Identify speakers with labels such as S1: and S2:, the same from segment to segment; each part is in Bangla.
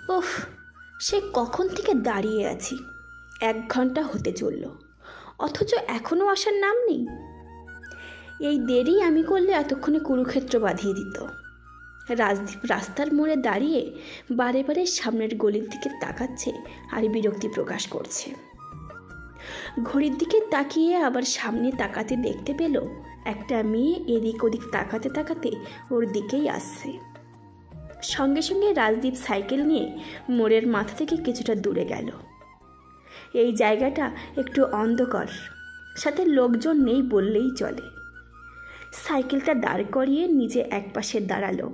S1: ওফ, সে কখন থেকে দাঁড়িয়ে আছি, 1 ঘন্টা হতে চলল, অথচ এখনও আসার নাম নেই। এই দেরি আমি করলে এতক্ষণে কুরুক্ষেত্র বাঁধিয়ে দিত। রাজদীপ রাস্তার মোড়ে দাঁড়িয়ে বারে বারে সামনের গলির দিকে তাকাচ্ছে আর বিরক্তি প্রকাশ করছে। ঘড়ির দিকে তাকিয়ে আবার সামনে তাকাতে দেখতে পেল একটা মেয়ে এদিক ওদিক তাকাতে তাকাতে ওর দিকেই আসছে। সঙ্গে সঙ্গে রাজদীপ সাইকেল নিয়ে মোড়ের মাথা থেকে কিছুটা দূরে গেল। এই জায়গাটা একটু অন্ধকার, সাথে লোকজন নেই বললেই চলে। সাইকেলটা দাঁড় করিয়ে নিজে একপাশে দাঁড়ালো।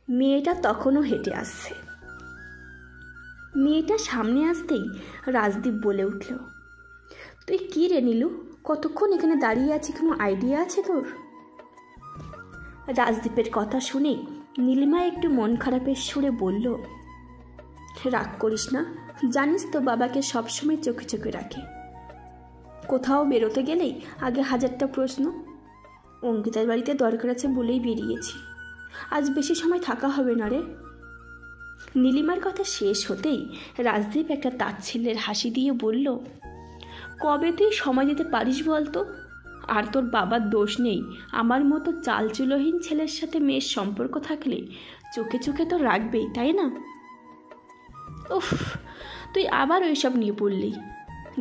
S1: মেয়েটা তখনও হেঁটে আসছে। মেয়েটা সামনে আসতেই রাজদীপ বলে উঠল, তুই কী রে নীলু, কতক্ষণ এখানে দাঁড়িয়ে আছি, কোনো আইডিয়া আছে তোর? রাজদীপের কথা শুনেই নীলিমা একটু মন খারাপের সুরে বলল, রাগ করিস না, জানিস তো বাবাকে সবসময় চোখে চোখে রাখে। কোথাও বেরোতে গেলেই আগে 1000টা প্রশ্ন। অঙ্কিতার বাড়িতে দরকার আছে বলেই বেরিয়েছি, আজ বেশি সময় থাকা হবে না রে। নীলিমার কথা শেষ হতেই রাজদীপ একটা তাচ্ছিল্যের হাসি দিয়ে বলল, কবে তুই সময় দিতে পারিস বলতো? আর তোর বাবার দোষ নেই, আমার মতো চালচুলোহীন ছেলের সাথে মেয়ের সম্পর্ক থাকলে চোখে চোখে তো রাখবেই, তাই না? উফ, তুই আবার ওইসব নিয়ে পড়লি।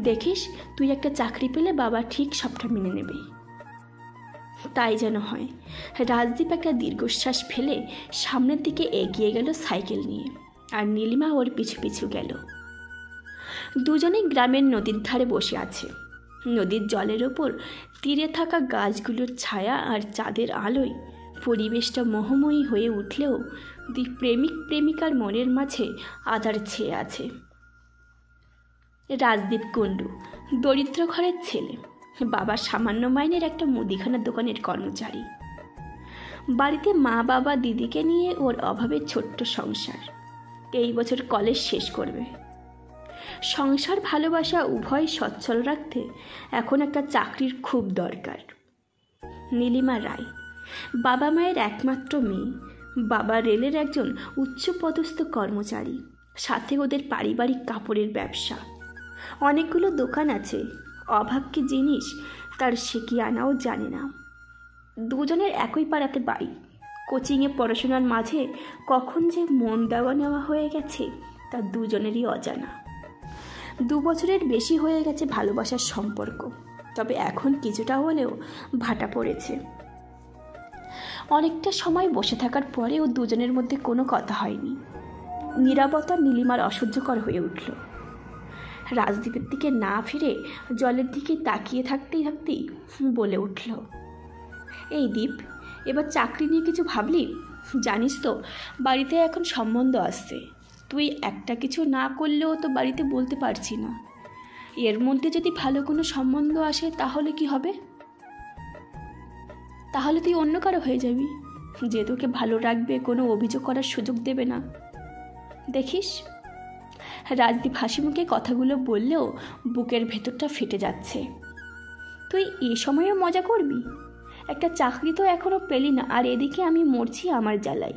S1: দেখিস, তুই একটা চাকরি পেলে বাবা ঠিক সবটা মেনে নেবে। তাই যেন হয়। রাজদীপ একটা দীর্ঘশ্বাস ফেলে সামনের দিকে এগিয়ে গেল সাইকেল নিয়ে, আর নীলিমা ওর পিছু পিছু গেল। দুজনেই গ্রামের নদীর ধারে বসে আছে। নদীর জলের ওপর তীরে থাকা গাছগুলোর ছায়া আর চাঁদের আলোয় পরিবেশটা মোহময়ী হয়ে উঠলেও দুই প্রেমিক প্রেমিকার মনের মাঝে আধার ছেয়ে আছে। রাজদীপ কুণ্ডু দরিদ্র ঘরের ছেলে, বাবা সামান্য মাইনের একটা মুদিখানার দোকানের কর্মচারী। বাড়িতে মা বাবা দিদিকে নিয়ে ওর অভাবের ছোট্ট সংসার। এই বছর কলেজ শেষ করবে। সংসার ভালোবাসা উভয় সচ্ছল রাখতে এখন একটা চাকরির খুব দরকার। নীলিমা রায় বাবা মায়ের একমাত্র মেয়ে। বাবা রেলের একজন উচ্চপদস্থ কর্মচারী, সাথে ওদের পারিবারিক কাপড়ের ব্যবসা। অনেকগুলো দোকান আছে। অভাব কি জিনিস তার সে কি আনাও জানে না। দুজনের একই পাড়াতে বাড়ি। কোচিংয়ে পড়াশোনার মাঝে কখন যে মন দেওয়া নেওয়া হয়ে গেছে তা দুজনেরই অজানা। 2 বছরের বেশি হয়ে গেছে ভালোবাসার সম্পর্ক, তবে এখন কিছুটা হলেও ভাটা পড়েছে। অনেকটা সময় বসে থাকার পরেও দুজনের মধ্যে কোনো কথা হয়নি। নীরবতা নীলিমার অসহ্যকর হয়ে উঠল। রাজদীপের দিকে না ফিরে জলের দিকে তাকিয়ে থাকতেই থাকতেই বলে উঠল, এই দীপ, এবার চাকরি নিয়ে কিছু ভাবলি? জানিস তো বাড়িতে এখন সম্বন্ধ আসছে। তুই একটা কিছু না করলেও তো বাড়িতে বলতে পারছি না। এর মধ্যে যদি ভালো কোনো সম্বন্ধ আসে তাহলে কি হবে? তাহলে তুই অন্য কারো হয়ে যাবি, যে তোকে ভালো রাখবে, কোনো অভিযোগ করার সুযোগ দেবে না। দেখিস। রাজদীপ হাসি মুখে কথাগুলো বললেও বুকের ভেতরটা ফেটে যাচ্ছে। তুই এ সময়েও মজা করবি? একটা চাকরি তো এখনো পেলি না, আর এদিকে আমি মরছি আমার জ্বালাই।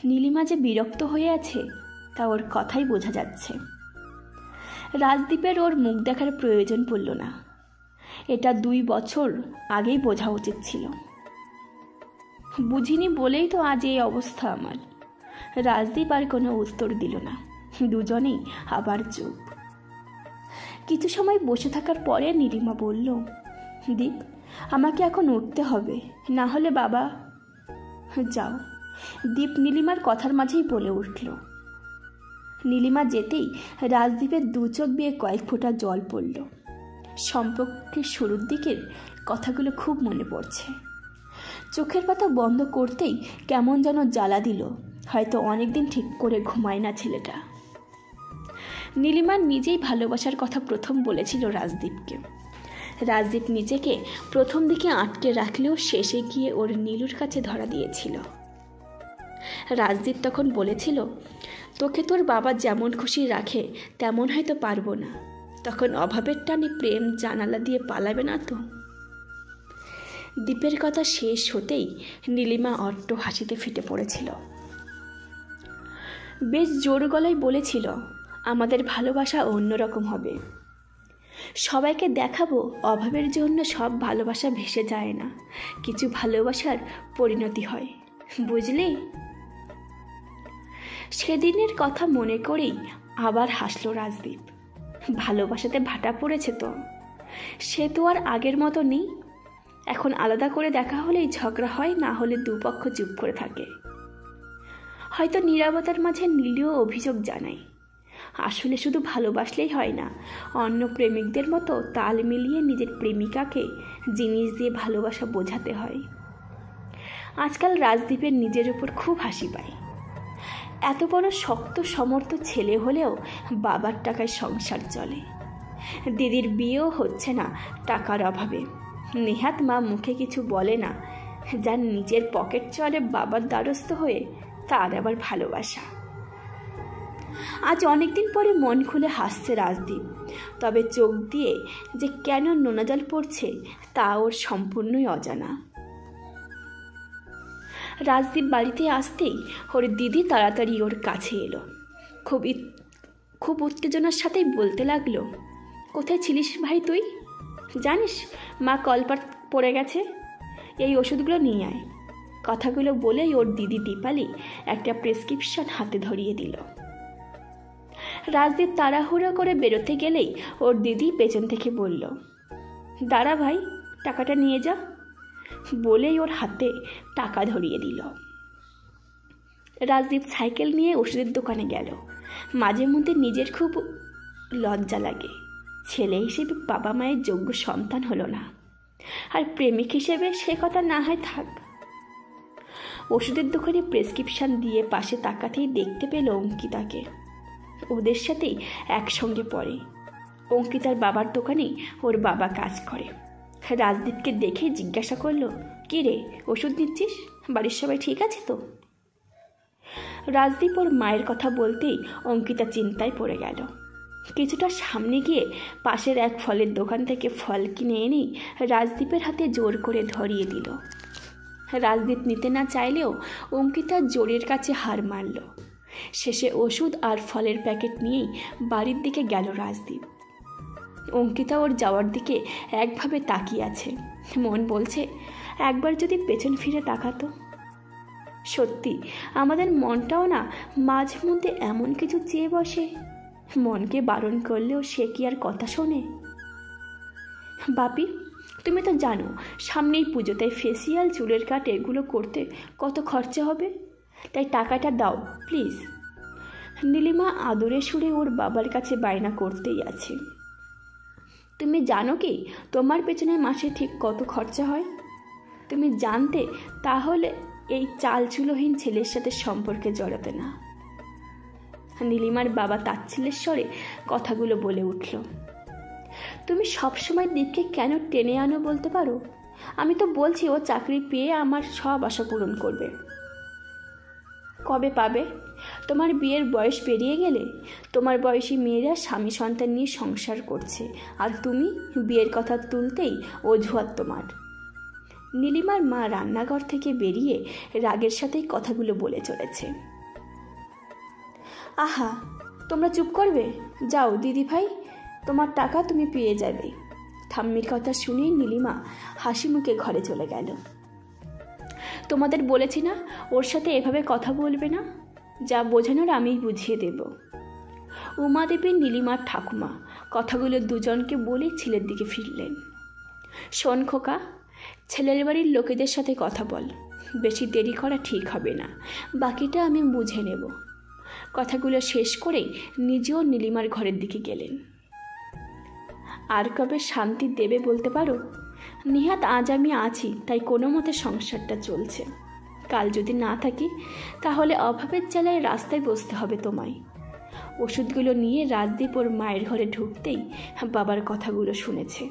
S1: নীলিমা যে বিরক্ত হয়ে আছে তা ওর কথাই বোঝা যাচ্ছে। রাজদীপের ওর মুখ দেখার প্রয়োজন পড়ল না। এটা 2 বছর আগেই বোঝা উচিত ছিল। বুঝিনি বলেই তো আজ এই অবস্থা আমার। রাজদীপ আর কোনো উত্তর দিল না। দুজনেই আবার চুপ। কিছু সময় বসে থাকার পরে নীলিমা বলল, দীপ, আমাকে এখন উঠতে হবে, না হলে বাবা। যাও। দীপ নীলিমার কথার মাঝেই বলে উঠল। নীলিমা যেতেই রাজদীপের 2 চোখ বেয়ে কয়েক ফোঁটা জল পড়ল। সম্পর্কের শুরুর দিকের কথাগুলো খুব মনে পড়ছে। চোখের পাতা বন্ধ করতেই কেমন যেন জ্বালা দিল। হয়তো অনেকদিন ঠিক করে ঘুমায় না ছেলেটা। নীলিমা নিজেই ভালোবাসার কথা প্রথম বলেছিল রাজদীপকে। রাজদীপ নিজেকে প্রথম দিকে আটকে রাখলেও শেষে গিয়ে ওর নীলুর কাছে ধরা দিয়েছিল। রাজদীপ তখন বলেছিল, তোকে তোর বাবা যেমন খুশি রাখে তেমন হয়তো পারবো না। তখন অভাবের টানে প্রেম জানালা দিয়ে পালাবে না তো? দীপের কথা শেষ হতেই নীলিমা অট্ট হাসিতে ফেটে পড়েছিল। বেশ জোর গলায় বলেছিল, আমাদের ভালোবাসা অন্যরকম হবে, সবাইকে দেখাবো অভাবের জন্য সব ভালোবাসা ভেসে যায় না, কিছু ভালোবাসার পরিণতি হয়, বুঝলি? সেদিনের কথা মনে করেই আবার হাসলো রাজদীপ। ভালোবাসাতে ভাটা পড়েছে তো, সে তো আর আগের মতো নেই। এখন আলাদা করে দেখা হলেই ঝগড়া হয়, না হলে দুপক্ষ চুপ করে থাকে। হয়তো নীরবতার মাঝে নীলিও অভিযোগ জানায়, আসলে শুধু ভালোবাসলেই হয় না, অন্য প্রেমিকদের মতো তাল মিলিয়ে নিজের প্রেমিকাকে জিনিস দিয়ে ভালোবাসা বোঝাতে হয়। আজকাল রাজদীপের নিজের উপর খুব হাসি পায়। এত বড় শক্ত সমর্থ ছেলে হলেও বাবার টাকায় সংসার চলে। দিদির বিয়েও হচ্ছে না টাকার অভাবে। নেহাত মা মুখে কিছু বলে না, যার নিজের পকেট চলে বাবার দ্বারস্থ হয়ে, তার আবার ভালোবাসা। আজ অনেকদিন পরে মন খুলে হাসছে রাজদীপ, তবে চোখ দিয়ে যে কেন নোনা জল পড়ছে তা ওর সম্পূর্ণই অজানা। রাজদীপ বাড়িতে আসতেই ওর দিদি তাড়াতাড়ি ওর কাছে এলো। খুব উত্তেজনার সাথেই বলতে লাগলো, কোথায় ছিলিস ভাই তুই? জানিস মা কলপার পড়ে গেছে, এই ওষুধগুলো নিয়ে আয়। কথাগুলো বলেই ওর দিদি দীপালি একটা প্রেসক্রিপশন হাতে ধরিয়ে দিল। রাজদীপ তাড়াহুড়ো করে বেরোতে গেলেই ওর দিদি পেছন থেকে বলল, দাঁড়া ভাই, টাকাটা নিয়ে যা, বলেই ওর হাতে টাকা ধরিয়ে দিল। রাজদীপ সাইকেল নিয়ে ওষুধের দোকানে গেল। মাঝে মধ্যে নিজের খুব লজ্জা লাগে, ছেলে হিসেবে বাবা মায়ের যোগ্য সন্তান হলো না, আর প্রেমিক হিসেবে সে কথা না হয় থাক। ওষুধের দোকানে প্রেসক্রিপশন দিয়ে পাশে তাকাতেই দেখতে পেল অঙ্কিতাকে। ওদের সাথেই একসঙ্গে পড়ে। অঙ্কিতার বাবার দোকানেই ওর বাবা কাজ করে। রাজদীপকে দেখে জিজ্ঞাসা করলো, কী রে, ওষুধ নিচ্ছিস? বাড়ির সবাই ঠিক আছে তো? রাজদীপ ওর মায়ের কথা বলতেই অঙ্কিতা চিন্তায় পড়ে গেল। কিছুটা সামনে গিয়ে পাশের এক ফলের দোকান থেকে ফল কিনে এনেই রাজদীপের হাতে জোর করে ধরিয়ে দিল। রাজদীপ নিতে না চাইলেও অঙ্কিতা জোরের কাছে হার মারল। শেষে ওষুধ আর ফলের প্যাকেট নিয়েই বাড়ির দিকে গেল রাজদীপ। অঙ্কিতা ওর যাওয়ার দিকে একভাবে তাকিয়ে আছে। মন বলছে, একবার যদি পেছন ফিরে তাকাতো। সত্যি আমাদের মনটাও না মাঝে মধ্যে এমন কিছু চেয়ে বসে, মনকে বারণ করলেও সে কি আর কথা শোনে? বাপি, তুমি তো জানো সামনেই পুজো, তাই ফেসিয়াল, চুলের কাট এগুলো করতে কত খরচা হবে, তাই টাকাটা দাও প্লিজ। নীলিমা আদরে সুরে ওর বাবার কাছে বায়না করতেই আছে। তুমি জানো কি তোমার পেছনে মাসে ঠিক কত খরচা হয়? তুমি জানতে তাহলে এই চালচুলোহীন ছেলের সাথে সম্পর্কে জড়াতে না। নীলিমার বাবা তাচ্ছিল্যের স্বরে কথাগুলো বলে উঠল। তুমি সবসময় দীপকে কেন টেনে আনো বলতে পারো? আমি তো বলছি ও চাকরি পেয়ে আমার সব আশা পূরণ করবে। কবে পাবে? তোমার বিয়ের বয়স পেরিয়ে গেলে। তোমার বয়সী মেয়েরা স্বামী সন্তান নিয়ে সংসার করছে, আর তুমি বিয়ের কথা তুলতেই অজুহাত তোমার। নীলিমার মা রান্নাঘর থেকে বেরিয়ে রাগের সাথেই কথাগুলো বলে চলেছে। আহা, তোমরা চুপ করবে? যাও দিদি ভাই, তোমার টাকা তুমি পেয়ে যাবে। ঠাম্মির কথা শুনেই নীলিমা হাসি মুখে ঘরে চলে গেল। তোমাদের বলেছি না ওর সাথে এভাবে কথা বলবে না, যা বোঝানোর আমি বুঝিয়ে দেব। উমা দেবী নীলিমার ঠাকুমা কথাগুলো দুজনকে বলে ছেলের দিকে ফিরলেন। শোন খোকা, ছেলের বাড়ির লোকেদের সাথে কথা বল, বেশি দেরি করা ঠিক হবে না, বাকিটা আমি বুঝে নেব। কথাগুলো শেষ করেই নিজেও নীলিমার ঘরের দিকে গেলেন। আর কবে শান্তি দেবে বলতে পারো? নিহাত আজ আমি আছি, তাই কোনো মতে সংসারটা চলছে। কাল যদি না থাকি তাহলে অভাবের জ্বালায় রাস্তায় বসতে হবে তোমায়। ওষুধগুলো নিয়ে রাজদীপ ওর মায়ের ঘরে ঢুকতেই বাবার কথাগুলো শুনেছে।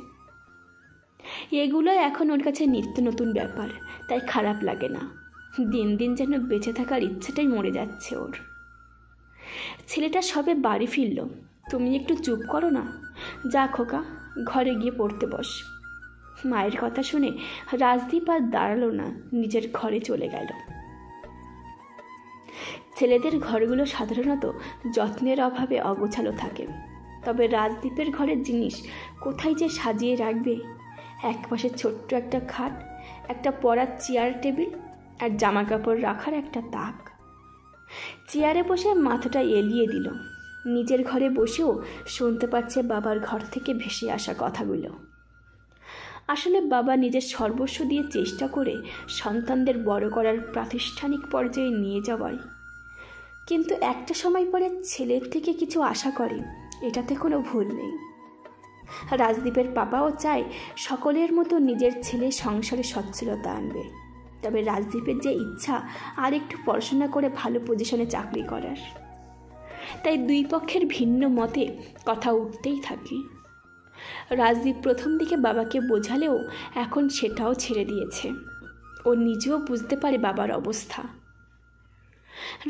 S1: এগুলো এখন ওর কাছে নিত্য নতুন ব্যাপার, তাই খারাপ লাগে না। দিন দিন যেন বেঁচে থাকার ইচ্ছেটাই মরে যাচ্ছে ওর। ছেলেটা সবে বাড়ি ফিরল, তুমি একটু চুপ করো না। যা খোকা, ঘরে গিয়ে পড়তে বস। মায়ের কথা শুনে রাজদীপ আর দাঁড়ালো না, নিজের ঘরে চলে গেল। ছেলেদের ঘরগুলো সাধারণত যত্নের অভাবে অগোছালো থাকে, তবে রাজদীপের ঘরের জিনিস কোথায় যে সাজিয়ে রাখবে। একপাশে ছোট্ট একটা খাট, একটা পড়ার চেয়ার টেবিল আর জামা কাপড় রাখার একটা তাক। চেয়ারে বসে মাথাটা এলিয়ে দিল। নিজের ঘরে বসেও শুনতে পাচ্ছে বাবার ঘর থেকে ভেসে আসা কথাগুলো। আসলে বাবা নিজের সর্বস্ব দিয়ে চেষ্টা করে সন্তানদের বড় করার প্রাতিষ্ঠানিক পর্যায়ে নিয়ে যাওয়ায়, কিন্তু একটা সময় পরে ছেলের থেকে কিছু আশা করে, এটাতে কোনো ভুল নেই। রাজদীপের বাবাও চায় সকলের মতো নিজের ছেলে সংসারে সচ্ছলতা আনবে, তবে রাজদীপের যে ইচ্ছা আর একটু পড়াশোনা করে ভালো পজিশনে চাকরি করার। তাই দুই পক্ষের ভিন্ন মতে কথা উঠতেই থাকে। রাজদীপ প্রথম দিকে বাবাকে বোঝালেও এখন সেটাও ছেড়ে দিয়েছে। ও নিজেও বুঝতে পারে বাবার অবস্থা।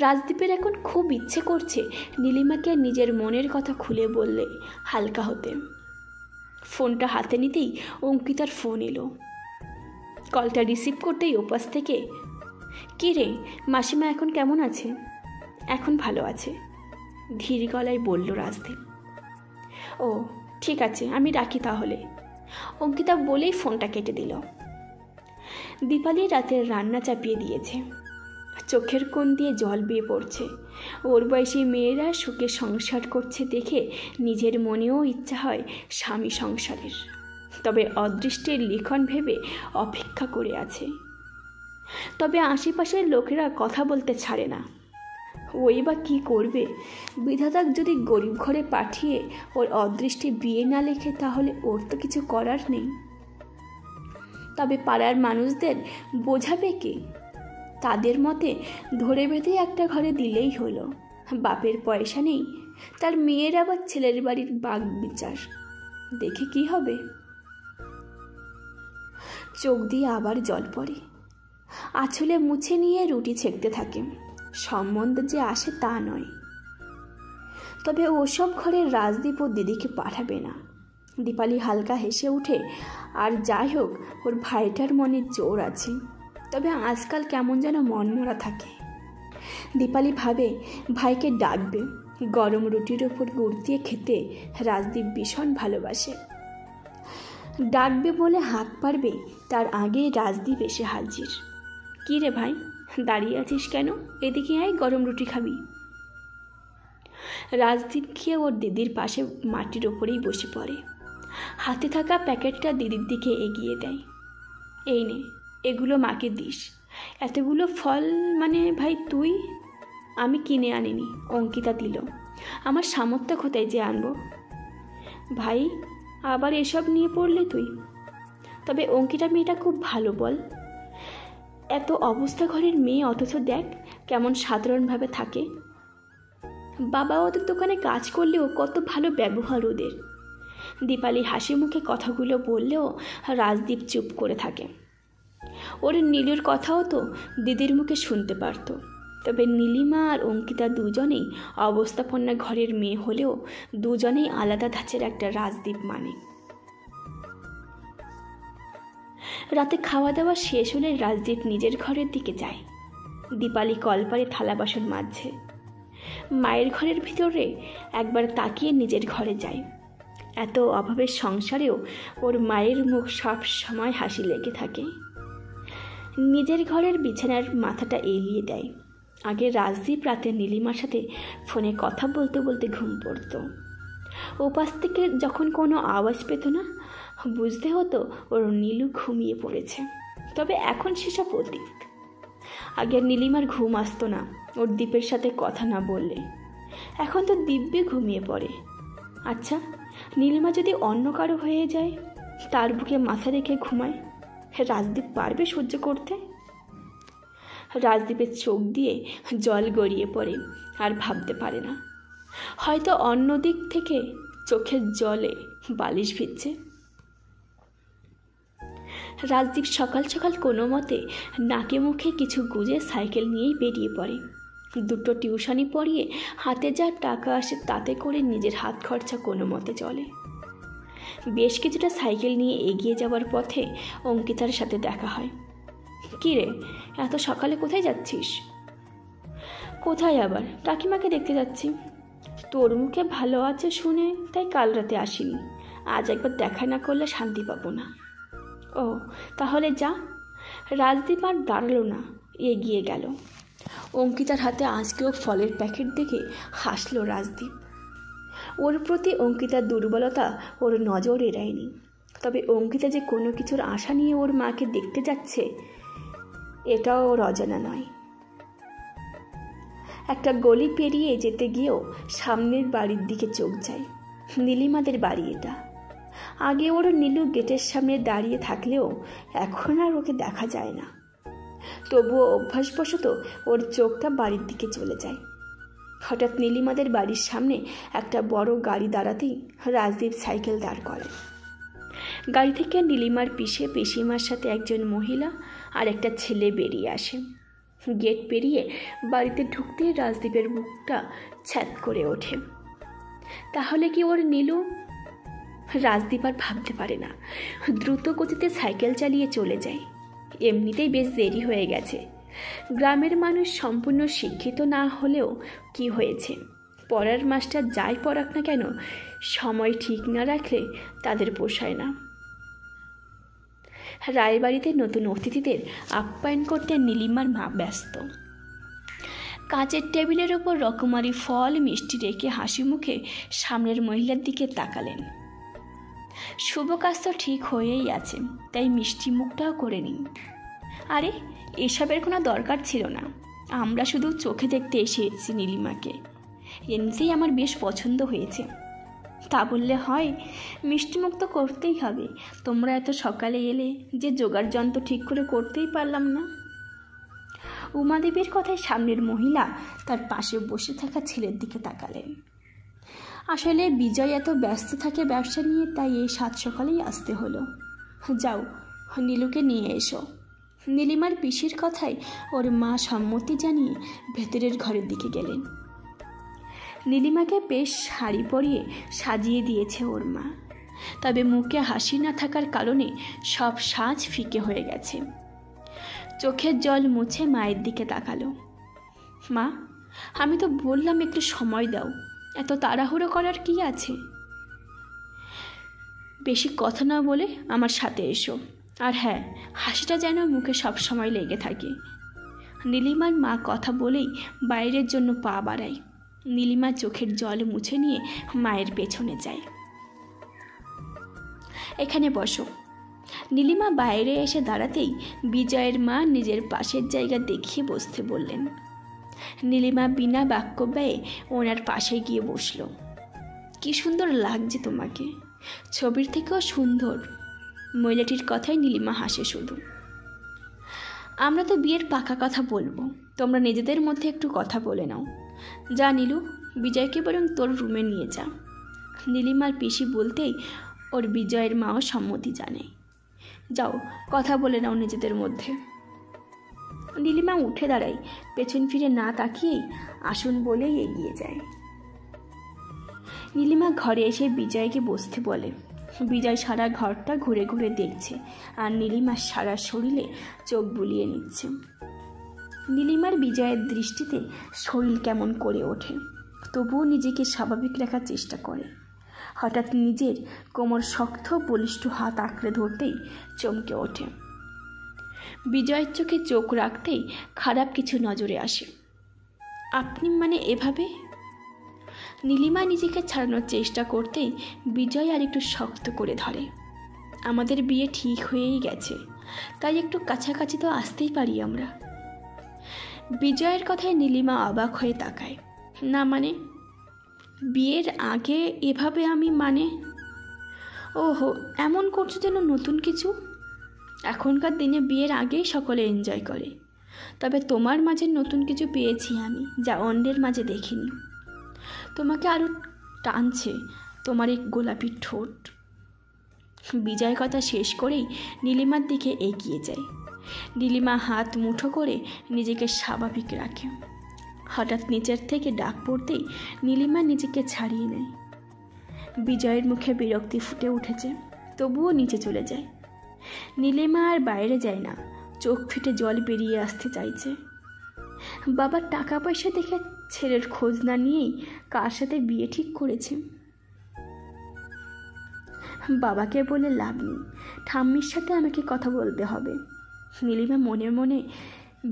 S1: রাজদীপের এখন খুব ইচ্ছে করছে নীলিমাকে নিজের মনের কথা খুলে বললে হালকা হতে। ফোনটা হাতে নিতেই অঙ্কিতার ফোন এলো। কলটা রিসিভ করতেই ওপাশ থেকে, কী রে মাসিমা এখন কেমন আছে? এখন ভালো আছে, ধীর গলায় বলল রাজদীপ। ও ঠিক আছে, আমি রাখি তাহলে, অঙ্কিতা বলেই ফোনটা কেটে দিল। দীপালি রাতের রান্না চাপিয়ে দিয়েছে। চোখের কোণ দিয়ে জল বেয়ে পড়ছে। ওর বয়সী মেয়েরা সুখে সংসার করছে দেখে নিজের মনেও ইচ্ছা হয় স্বামী সংসারের, তবে অদৃষ্টের লিখন ভেবে অপেক্ষা করে আছে। তবে আশেপাশের লোকেরা কথা বলতে ছাড়ে না। ওই বা কী করবে? বিধাতা যদি গরিব ঘরে পাঠিয়ে ওর অদৃষ্টে বিয়ে না লেখে তাহলে ওর তো কিছু করার নেই। তবে পাড়ার মানুষদের বোঝাবে কে? তাদের মতে ধরে বেঁধে একটা ঘরে দিলেই হলো। বাপের পয়সা নেই, তার মেয়ের আবার ছেলের বাড়ির বাগ বিচার দেখে কি হবে? চোখ দিয়ে আবার জল পড়ে। আঁচলে মুছে নিয়ে রুটি ছেঁকতে থাকে। সম্বন্ধ যে আসে তা নয়, তবে ওসব ঘরে রাজদীপ ও দিদিকে পাঠাবে না। দীপালি হালকা হেসে উঠে। আর যাই হোক, ওর ভাইটার মনে জোর আছে, তবে আজকাল কেমন যেন মনমরা থাকে। দীপালি ভাবে ভাইকে ডাকবে। গরম রুটির ওপর গুড় দিয়ে খেতে রাজদীপ ভীষণ ভালোবাসে। ডাকবে বলে হাঁক পারবে, তার আগে রাজদীপ এসে হাজির। কী রে ভাই, দাঁড়িয়ে আছিস কেন? এদিকে আয়, গরম রুটি খাবি। রাজদীপ খেয়ে ওর দিদির পাশে মাটির ওপরেই বসে পড়ে। হাতে থাকা প্যাকেটটা দিদির দিকে এগিয়ে দেয়। এই নে, এগুলো মাকে দিস। এতগুলো ফল মানে ভাই তুই? আমি কিনে আনিনি, অঙ্কিতা দিল। আমার সামর্থ্য কোথায় যে আনবো? ভাই আবার এসব নিয়ে পড়লে তুই? তবে অঙ্কিতা মেয়েটা খুব ভালো, বল। এত অবস্থা ঘরের মেয়ে, অথচ দেখ কেমন সাধারণভাবে থাকে। বাবা ওদের দোকানে কাজ করলেও কত ভালো ব্যবহার ওদের। দীপালি হাসি মুখে কথাগুলো বললেও রাজদীপ চুপ করে থাকে। ওর নীলুর কথাও তো দিদির মুখে শুনতে পারত, তবে নীলিমা আর অঙ্কিতা দুজনেই অবস্থাপন্ন ঘরের মেয়ে হলেও দুজনেই আলাদা ধাঁচের একটা রাজদীপ মানে। রাতে খাওয়া দাওয়া শেষ হলে রাজদীপ নিজের ঘরের দিকে যায়। দীপালি কলপারে থালা বাসন মাজছে। মায়ের ঘরের ভিতরে একবার তাকিয়ে নিজের ঘরে যায়। এত অভাবের সংসারেও ওর মায়ের মুখ সব সময় হাসি লেগে থাকে। নিজের ঘরের বিছানার মাথাটা এলিয়ে দেয়। আগে রাজদীপ রাতে নীলিমার সাথে ফোনে কথা বলতে বলতে ঘুম পড়ত। ওপাশ থেকে যখন কোনো আওয়াজ পেত না, বুঝতে হতো ওর নীলু ঘুমিয়ে পড়েছে। তবে এখন সেসব অতীত। আগে নীলিমার ঘুম আসতো না ওর দ্বীপের সাথে কথা না বললে। এখন তো দিব্যে ঘুমিয়ে পড়ে। আচ্ছা, নীলিমা যদি অন্য কারো হয়ে যায়, তার বুকে মাথা রেখে ঘুমায়, রাজদীপ পারবে সহ্য করতে? রাজদীপের চোখ দিয়ে জল গড়িয়ে পড়ে, আর ভাবতে পারে না। হয়তো অন্য দিক থেকে চোখের জলে বালিশ ভিজছে। রাজদীপ সকাল সকাল কোনো মতে নাকে মুখে কিছু গুজে সাইকেল নিয়েই বেরিয়ে পড়ে। দুটো টিউশনি পড়িয়ে হাতে যা টাকা আসে তাতে করে নিজের হাত খরচা কোনো মতে চলে। বেশ কিছুটা সাইকেল নিয়ে এগিয়ে যাওয়ার পথে অঙ্কিতার সাথে দেখা হয়। কী রে, এত সকালে কোথায় যাচ্ছিস? কোথায় আবার? কাকিমাকে দেখতে যাচ্ছি। তোর মুখে ভালো আছে শুনে তাই কাল রাতে আসিনি। আজ একবার দেখা না করলে শান্তি পাবো না। ও তাহলে যা। রাজদীপ আর দাঁড়ালো না, এগিয়ে গেল। অঙ্কিতার হাতে আজকেও ফলের প্যাকেট দেখে হাসলো রাজদীপ। ওর প্রতি অঙ্কিতার দুর্বলতা ওর নজর এড়ায়নি। তবে অঙ্কিতা যে কোনো কিছুর আশা নিয়ে ওর মাকে দেখতে যাচ্ছে এটাও ওর অজানা নয়। একটা গলি পেরিয়ে যেতে গিয়েও সামনের বাড়ির দিকে চোখ যায়। নীলিমাদের বাড়ি এটা। আগে ওর নীলু গেটের সামনে দাঁড়িয়ে থাকলেও এখন আর ওকে দেখা যায় না। তবুও অভ্যাসবশত ওর চোখটা বাড়ির দিকে চলে যায়। হঠাৎ নীলিমাদের বাড়ির সামনে একটা বড় গাড়ি দাঁড়াতেই রাজদীপ সাইকেল দাঁড় করেন। গাড়ি থেকে নীলিমার পিসিমার সাথে একজন মহিলা আর একটা ছেলে বেরিয়ে আসে। গেট পেরিয়ে বাড়িতে ঢুকতেই রাজদীপের বুকটা ছ্যাদ করে ওঠে। তাহলে কি ওর নীলু? রাজদীপ আর ভাবতে পারে না। দ্রুত গতিতে সাইকেল চালিয়ে চলে যায়। এমনিতেই বেশ দেরি হয়ে গেছে। গ্রামের মানুষ সম্পূর্ণ শিক্ষিত না হলেও কি হয়েছে, পড়ার মাস্টার যাই পড়াক না কেন, সময় ঠিক না রাখলে তাদের পোষায় না। রায়বাড়িতে নতুন অতিথিদের আপ্যায়ন করতে নীলিমার মা ব্যস্ত। কাচের টেবিলের ওপর রকমারি ফল মিষ্টি রেখে হাসি মুখে সামনের মহিলার দিকে তাকালেন। শুভ কাজ তো ঠিক হয়েই আছে, তাই মিষ্টি মুখটাও করে নিন। আরে এসবের কোনো দরকার ছিল না, আমরা শুধু চোখে দেখতে এসেছি নীলিমাকে। এমনিতেই আমার বেশ পছন্দ হয়েছে। তা বললে হয়? মিষ্টিমুখ তো করতেই হবে। তোমরা এত সকালে এলে যে জোগাড় যন্ত্র ঠিক করে করতেই পারলাম না। উমাদেবীর কথায় সামনের মহিলা তার পাশে বসে থাকা ছেলের দিকে তাকালেন। আসলে বিজয় এত ব্যস্ত থাকে ব্যবসা নিয়ে, তাই এই সাত সকালেই আসতে হলো। যাও নীলুকে নিয়ে এসো। নীলিমার পিসির কথায় ওর মা সম্মতি জানিয়ে ভেতরের ঘরের দিকে গেলেন। নীলিমাকে বেশ শাড়ি পরিয়ে সাজিয়ে দিয়েছে ওর মা, তবে মুখে হাসি না থাকার কারণে সব সাজ ফিকে হয়ে গেছে। চোখের জল মুছে মায়ের দিকে তাকালো। মা, আমি তো বললাম একটু সময় দাও, এত তাড়াহুড়ো করার কি আছে? বেশি কথা না বলে আমার সাথে এসো। আর হ্যাঁ, হাসিটা যেন মুখে সব সময় লেগে থাকে। নীলিমার মা কথা বলেই বাইরের জন্য পা বাড়ায়। নীলিমা চোখের জল মুছে নিয়ে মায়ের পেছনে যায়। এখানে বসো। নীলিমা বাইরে এসে দাঁড়াতেই বিজয়ের মা নিজের পাশের জায়গা দেখিয়ে বসতে বললেন। নীলিমা বিনা বাক্য ব্যয়ে ওনার পাশে গিয়ে বসল। কি সুন্দর লাগছে তোমাকে, ছবির থেকেও সুন্দর। মহিলাটির কথায় নীলিমা হাসে শুধু। আমরা তো বিয়ের পাকা কথা বলবো, তোমরা নিজেদের মধ্যে একটু কথা বলে নাও। যা নীলু, বিজয়কে বরং তোর রুমে নিয়ে যা। নীলিমার পিসি বলতেই ওর বিজয়ের মাও সম্মতি জানায়। যাও কথা বলে নাও নিজেদের মধ্যে। নীলিমা উঠে দাঁড়ায়, পেছন ফিরে না তাকিয়েই আসুন বলেই এগিয়ে যায়। নীলিমা ঘরে এসে বিজয়কে বসতে বলে। বিজয় সারা ঘরটা ঘুরে ঘুরে দেখছে আর নীলিমার সারা শরীরে চোখ বুলিয়ে নিচ্ছে। নীলিমার বিজয়ের দৃষ্টিতে শরীর কেমন করে ওঠে, তবুও নিজেকে স্বাভাবিক রাখার চেষ্টা করে। হঠাৎ নিজের কোমর শক্ত বলিষ্ঠ হাত আঁকড়ে ধরতেই চমকে ওঠে। বিজয়ের চোখে চোখ রাখতেই খারাপ কিছু নজরে আসে। আপনি মানে এভাবে? নীলিমা নিজেকে ছাড়ানোর চেষ্টা করতেই বিজয় আর একটু শক্ত করে ধরে। আমাদের বিয়ে ঠিক হয়েই গেছে, তাই একটু কাছাকাছি তো আসতেই পারি আমরা। বিজয়ের কথায় নীলিমা অবাক হয়ে তাকায়। না মানে বিয়ের আগে এভাবে আমি মানে? ওহো, এমন করছো যেন নতুন কিছু। এখনকার দিনে বিয়ের আগেই সকলে এনজয় করে, তবে তোমার মাঝে নতুন কিছু পেয়েছি আমি, যা অন্যের মাঝে দেখিনি। তোমাকে আরও টানছে তোমার এই গোলাপি ঠোঁট। বিজয় কথা শেষ করেই নীলিমার দিকে এগিয়ে যায়। নীলিমা হাত মুঠো করে নিজেকে স্বাভাবিক রাখে। হঠাৎ নিচের থেকে ডাক পড়তেই নীলিমা নিজেকে ছাড়িয়ে নেয়। বিজয়ের মুখে বিরক্তি ফুটে উঠেছে, তবুও নিচে চলে যায়। নীলিমা আর বাইরে যায় না, চোখ ফেটে জল বেরিয়ে আসতে চাইছে। বাবার টাকা পয়সা দেখে ছেলের খোঁজ না নিয়েই কার সাথে বিয়ে ঠিক করেছে। বাবাকে বলে লাভ নেই, ঠাম্মির সাথে আমাকে কথা বলতে হবে। নীলিমা মনে মনে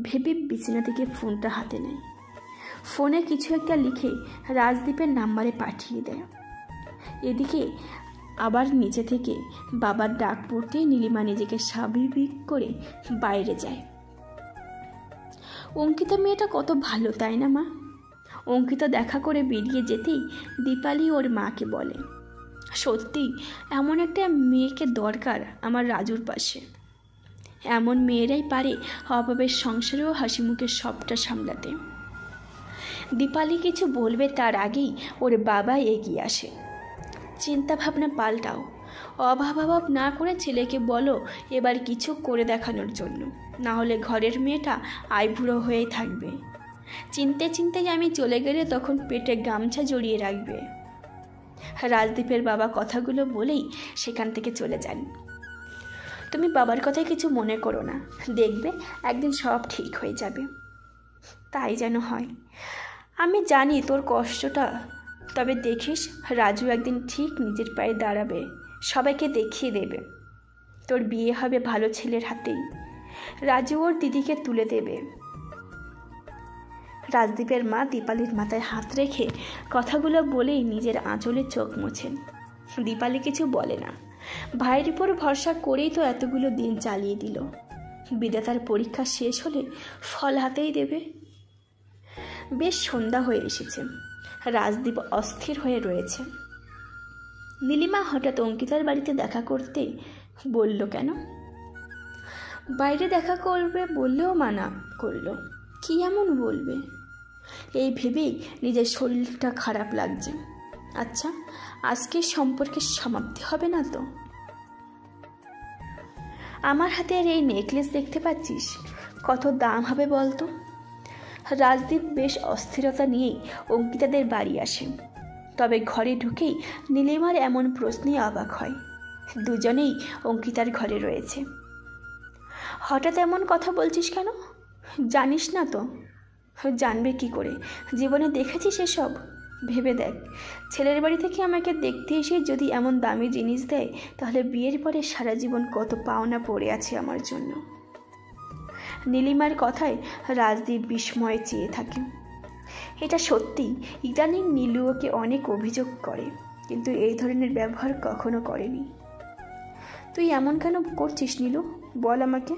S1: ভেবে বিছানা থেকে ফোনটা হাতে নেয়। ফোনে কিছু একটা লিখে রাজদীপের নাম্বারে পাঠিয়ে দেয়। এদিকে আবার নিচে থেকে বাবার ডাক পড়তে নীলিমা নিজেকে স্বাভাবিক করে বাইরে যায়। অঙ্কিতা মেয়েটা কত ভালো, তাই না মা? অঙ্কিতা দেখা করে বেরিয়ে যেতেই দীপালি ওর মাকে বলে, সত্যি এমন একটা মেয়েকে দরকার আমার রাজুর পাশে। এমন মেয়েরাই পারে অভাবের সংসারেও হাসি মুখে সবটা সামলাতে। দীপালি কিছু বলবে তার আগেই ওর বাবা এগিয়ে আসে। চিন্তা ভাবনা পাল্টাও, অভাব না করে ছেলেকে বলো এবার কিছু করে দেখানোর জন্য, না হলে ঘরের মেয়েটা আইবুড়ো হয়েই থাকবে। চিনতে আমি চলে গেলে তখন পেটে গামছা জড়িয়ে রাখবে। রাজদীপের বাবা কথাগুলো বলেই সেখান থেকে চলে যান। তুমি বাবার কথায় কিছু মনে করো না, দেখবে একদিন সব ঠিক হয়ে যাবে। তাই যেন হয়। আমি জানি তোর কষ্টটা, তবে দেখিস রাজু একদিন ঠিক নিজের পায়ে দাঁড়াবে, সবাইকে দেখিয়ে দেবে। তোর বিয়ে হবে ভালো ছেলের হাতেই, রাজু ওর দিদিকে তুলে দেবে। রাজদীপের মা দীপালির মাথায় হাত রেখে কথাগুলো বলেই নিজের আঁচলে চোখ মোছেন। দীপালি কিছু বলে না, ভাইয়ের উপর ভরসা করেই তো এতগুলো দিন চালিয়ে দিল। বিধাতার পরীক্ষা শেষ হলে ফল হাতেই দেবে। বেশ সন্ধ্যা হয়ে এসেছে, রাজদীপ অস্থির হয়ে রয়েছে। নীলিমা হঠাৎ অঙ্কিতার বাড়িতে দেখা করতে বলল, কেন? বাইরে দেখা করবে বললেও মানা করলো। কি এমন বলবে? এই ভেবেই নিজের শরীরটা খারাপ লাগছে। আচ্ছা, আজকে সম্পর্কের সমাপ্তি হবে না তো? আমার হাতের এই নেকলেস দেখতে পাচ্ছিস, কত দাম হবে বলতো? রাজদীপ বেশ অস্থিরতা নিয়েই অঙ্কিতাদের বাড়ি আসে। তবে ঘরে ঢুকেই নীলিমার এমন প্রশ্নে অবাক হয়। দুজনেই অঙ্কিতার ঘরে রয়েছে। হঠাৎ এমন কথা বলছিস কেন? জানিস না তো? জানবে কি করে? জীবনে দেখেছিস এসব? ভেবে দেখ, ছেলের বাড়ি থেকে আমাকে দেখতে এসে যদি এমন দামি জিনিস দেয়, তাহলে বিয়ের পরে সারা জীবন কত পাওনা পড়ে আছে আমার জন্য। নীলিমার কথায় রাজদীপ বিস্ময়ে চেয়ে থাকে। এটা সত্যি, ইদানিং নীলু ওকে অনেক অভিযোগ করে, কিন্তু এই ধরনের ব্যবহার কখনো করেনি। তুই এমন কেন করছিস নীলু, বল আমাকে।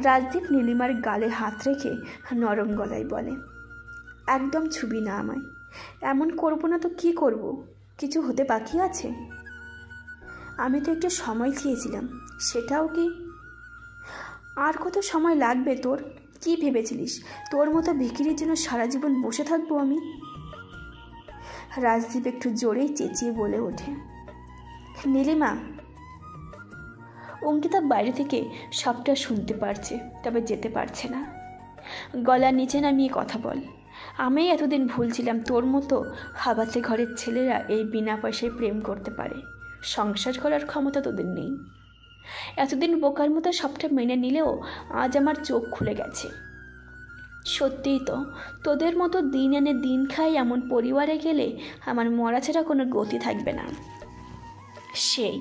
S1: রাজদীপ নীলিমার গালে হাত রেখে নরম গলায় বলে, একদম ছুবি না আমায়। এমন করবো না তো কি করব? কিছু হতে বাকি আছে? আমি তো একটু সময় চেয়েছিলাম, সেটাও কি? আর কত সময় লাগবে তোর? কি ভেবেছিলিস তোর মতো ভিখিরির জন্য সারা জীবন বসে থাকবো আমি? রাজদীপ একটু জোরেই চেঁচিয়ে বলে ওঠে। নীলিমা। অঙ্কিতা বাইরে থেকে সবটা শুনতে পারছে, তবে যেতে পারছে না। গলার নিচে নামিয়ে কথা বল। আমি এতদিন ভুলছিলাম তোর মতো হাবাতে ঘরের ছেলেরা এই বিনা পয়সায় প্রেম করতে পারে। সংসার করার ক্ষমতা তোদের নেই। এতদিন বোকার মতো সবটা মেনে নিলেও আজ আমার চোখ খুলে গেছে। সত্যিই তো, তোদের মতো দিন এনে দিন খাই এমন পরিবারে গেলে আমার মরা ছাড়া কোনো গতি থাকবে না। সেই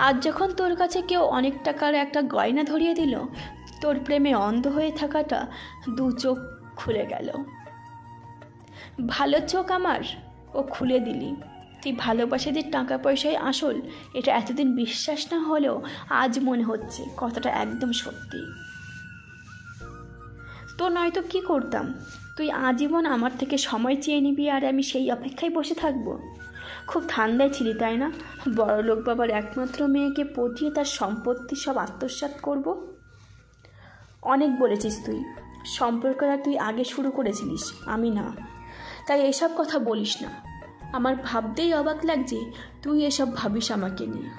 S1: আজ যখন তোর কাছে কেউ অনেক টাকার একটা গয়না ধরিয়ে দিল, তোর প্রেমে অন্ধ হয়ে থাকাটা দু চোখ খুলে গেল। ভালো চোখ আমার ও খুলে দিলি। তুই ভালোবাসে যে টাকা পয়সায় আসল, এটা এতদিন বিশ্বাস না হলেও আজ মনে হচ্ছে কথাটা একদম সত্যি। তো নয়তো কি করতাম? তুই আজীবন আমার থেকে সময় চেয়ে নিবি আর আমি সেই অপেক্ষায় বসে থাকবো? খুব ঠান্ডায় ছিলি তাই না? বড়লোক বাবার একমাত্র মেয়েকে পটিয়ে তার সম্পত্তি সব আত্মসাৎ করব। অনেক বলেছিস তুই, সম্পর্কটা তুই আগে শুরু করেছিলিস, আমি না। তাই এসব কথা বলিস না। আমার ভাবতেই অবাক লাগছে তুই এসব ভাবিস আমাকে নিয়ে।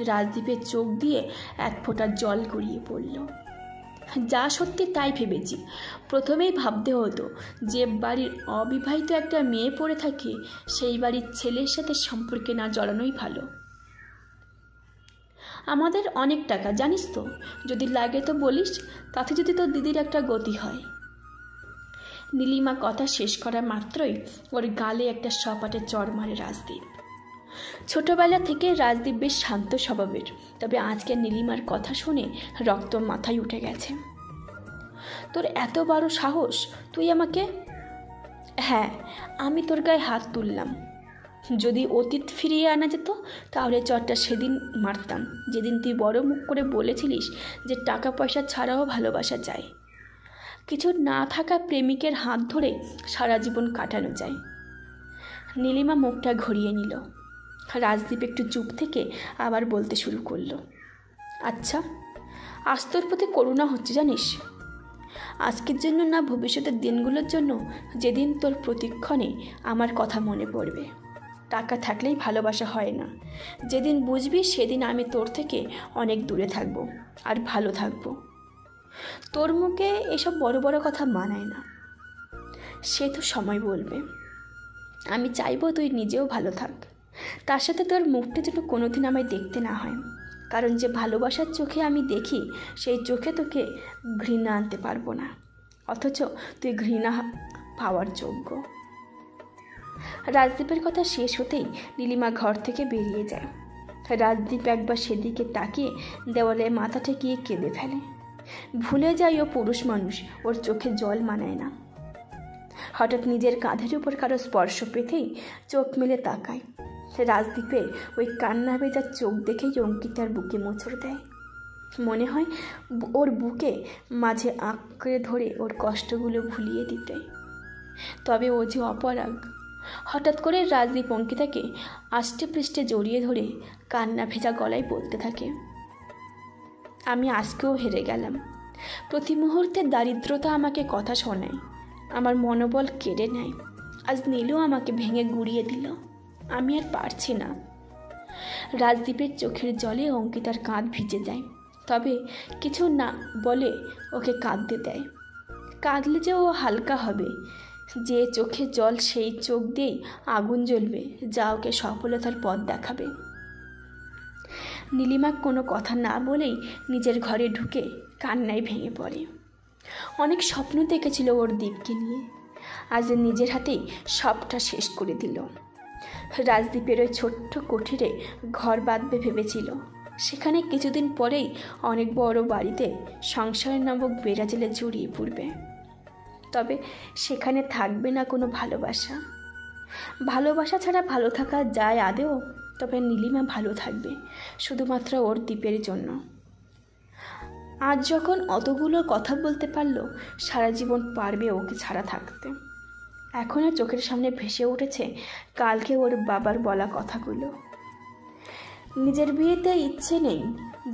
S1: রাজদীপের চোখ দিয়ে এক ফোঁটা জল গড়িয়ে পড়ল। যা সত্যি তাই ভেবেছি। প্রথমেই ভাবতে হতো যে বাড়ির অবিবাহিত একটা মেয়ে পড়ে থাকে, সেই বাড়ির ছেলের সাথে সম্পর্কে না জড়ানোই ভালো। আমাদের অনেক টাকা জানিস তো, যদি লাগে তো বলিস, তাতে যদি তোর দিদির একটা গতি হয়। নীলিমা কথা শেষ করা মাত্রই ওর গালে একটা সপাটে চড় মারে রাজদীপ। ছোটবেলা থেকে রাজদীপ বেশ শান্ত স্বভাবের, তবে আজকে নীলিমার কথা শুনে রক্ত মাথায় উঠে গেছে। তোর এত বড় সাহস, তুই আমাকে? হ্যাঁ, আমি তোর গায়ে হাত তুললাম। যদি অতীত ফিরিয়ে আনা যেত তাহলে চটটা সেদিন মারতাম, যেদিন তুই বড় মুখ করে বলেছিলিস যে টাকা পয়সা ছাড়াও ভালোবাসা যায়। কিছু না থাকা প্রেমিকের হাত ধরে সারা জীবন কাটানো যায়। নীলিমা মুখটা ঘুরিয়ে নিল। রাজদীপ একটু চুপ থেকে আবার বলতে শুরু করলো, আচ্ছা, আজ তোর প্রতি করুণা হচ্ছে জানিস? আজকের জন্য না, ভবিষ্যতের দিনগুলোর জন্য, যেদিন তোর প্রতিক্ষণে আমার কথা মনে পড়বে। টাকা থাকলেই ভালোবাসা হয় না। যেদিন বুঝবি সেদিন আমি তোর থেকে অনেক দূরে থাকবো আর ভালো থাকবো। তোর মুখে এসব বড় বড় কথা মানায় না। সে তো সময় বলবে। আমি চাইবো তুই নিজেও ভালো থাক, তার সাথে তোর মুখটা যেন কোনোদিন আমায় দেখতে না হয়। কারণ যে ভালোবাসার চোখে আমি দেখি সেই চোখে তোকে ঘৃণা আনতে পারবো না, অথচ তুই ঘৃণা পাওয়ার যোগ্য। রাজদীপের কথা শেষ হতেই নীলিমা ঘর থেকে বেরিয়ে যায়। রাজদীপ একবার সেদিকে তাকিয়ে দেওয়ালে মাথা ঠেকিয়ে কেঁদে ফেলে। ভুলে যায় ও পুরুষ মানুষ, ওর চোখে জল মানায় না। হঠাৎ নিজের কাঁধের উপর কারো স্পর্শ পেতেই চোখ মেলে তাকায়। রাজদীপের ওই কান্না ভেজা চোখ দেখেই অঙ্কিতার বুকে মোচড় দেয়। মনে হয় ওর বুকে মাঝে আঁকড়ে ধরে ওর কষ্টগুলো ভুলিয়ে দিতে। তবে ও যে অপরাগ। হঠাৎ করে রাজদীপ অঙ্কিতাকে আষ্টে পৃষ্ঠে জড়িয়ে ধরে কান্না ভেজা গলায় বলতে থাকে, আমি আজকেও হেরে গেলাম। প্রতি মুহূর্তে দারিদ্রতা আমাকে কথা শোনায়, আমার মনোবল কেড়ে নেয়। আজ নীলও আমাকে ভেঙে গুড়িয়ে দিল। আমি আর পারছি না। রাজদীপের চোখের জলে অঙ্কিতার কাঁধ ভিজে যায়, তবে কিছু না বলে ওকে কাঁদতে দেয়। কাঁদলে যে ও হালকা হবে। যে চোখে জল সেই চোখ দিয়েই আগুন জ্বলবে, যা ওকে সফলতার পথ দেখাবে। নীলিমা কোনো কথা না বলেই নিজের ঘরে ঢুকে কান্নায় ভেঙে পড়ে। অনেক স্বপ্ন দেখেছিল ওর দীপকে নিয়ে, আজ নিজের হাতেই সবটা শেষ করে দিল। রাজদীপের ওই ছোট্ট কুঠিরে ঘর বাঁধবে ভেবেছিল। সেখানে কিছুদিন পরেই অনেক বড় বাড়িতে সংসার নামক বেড়াজালে জড়িয়ে পড়বে। তবে সেখানে থাকবে না কোনো ভালোবাসা। ভালোবাসা ছাড়া ভালো থাকা যায় আদেও? তবে নীলিমা ভালো থাকবে শুধুমাত্র ওর দীপের জন্য। আজ যখন অতগুলো কথা বলতে পারলো, সারা জীবন পারবে ওকে ছাড়া থাকতে। এখনও চোখের সামনে ভেসে উঠেছে কালকে ওর বাবার বলা কথাগুলো। নিজের বিয়েতে ইচ্ছে নেই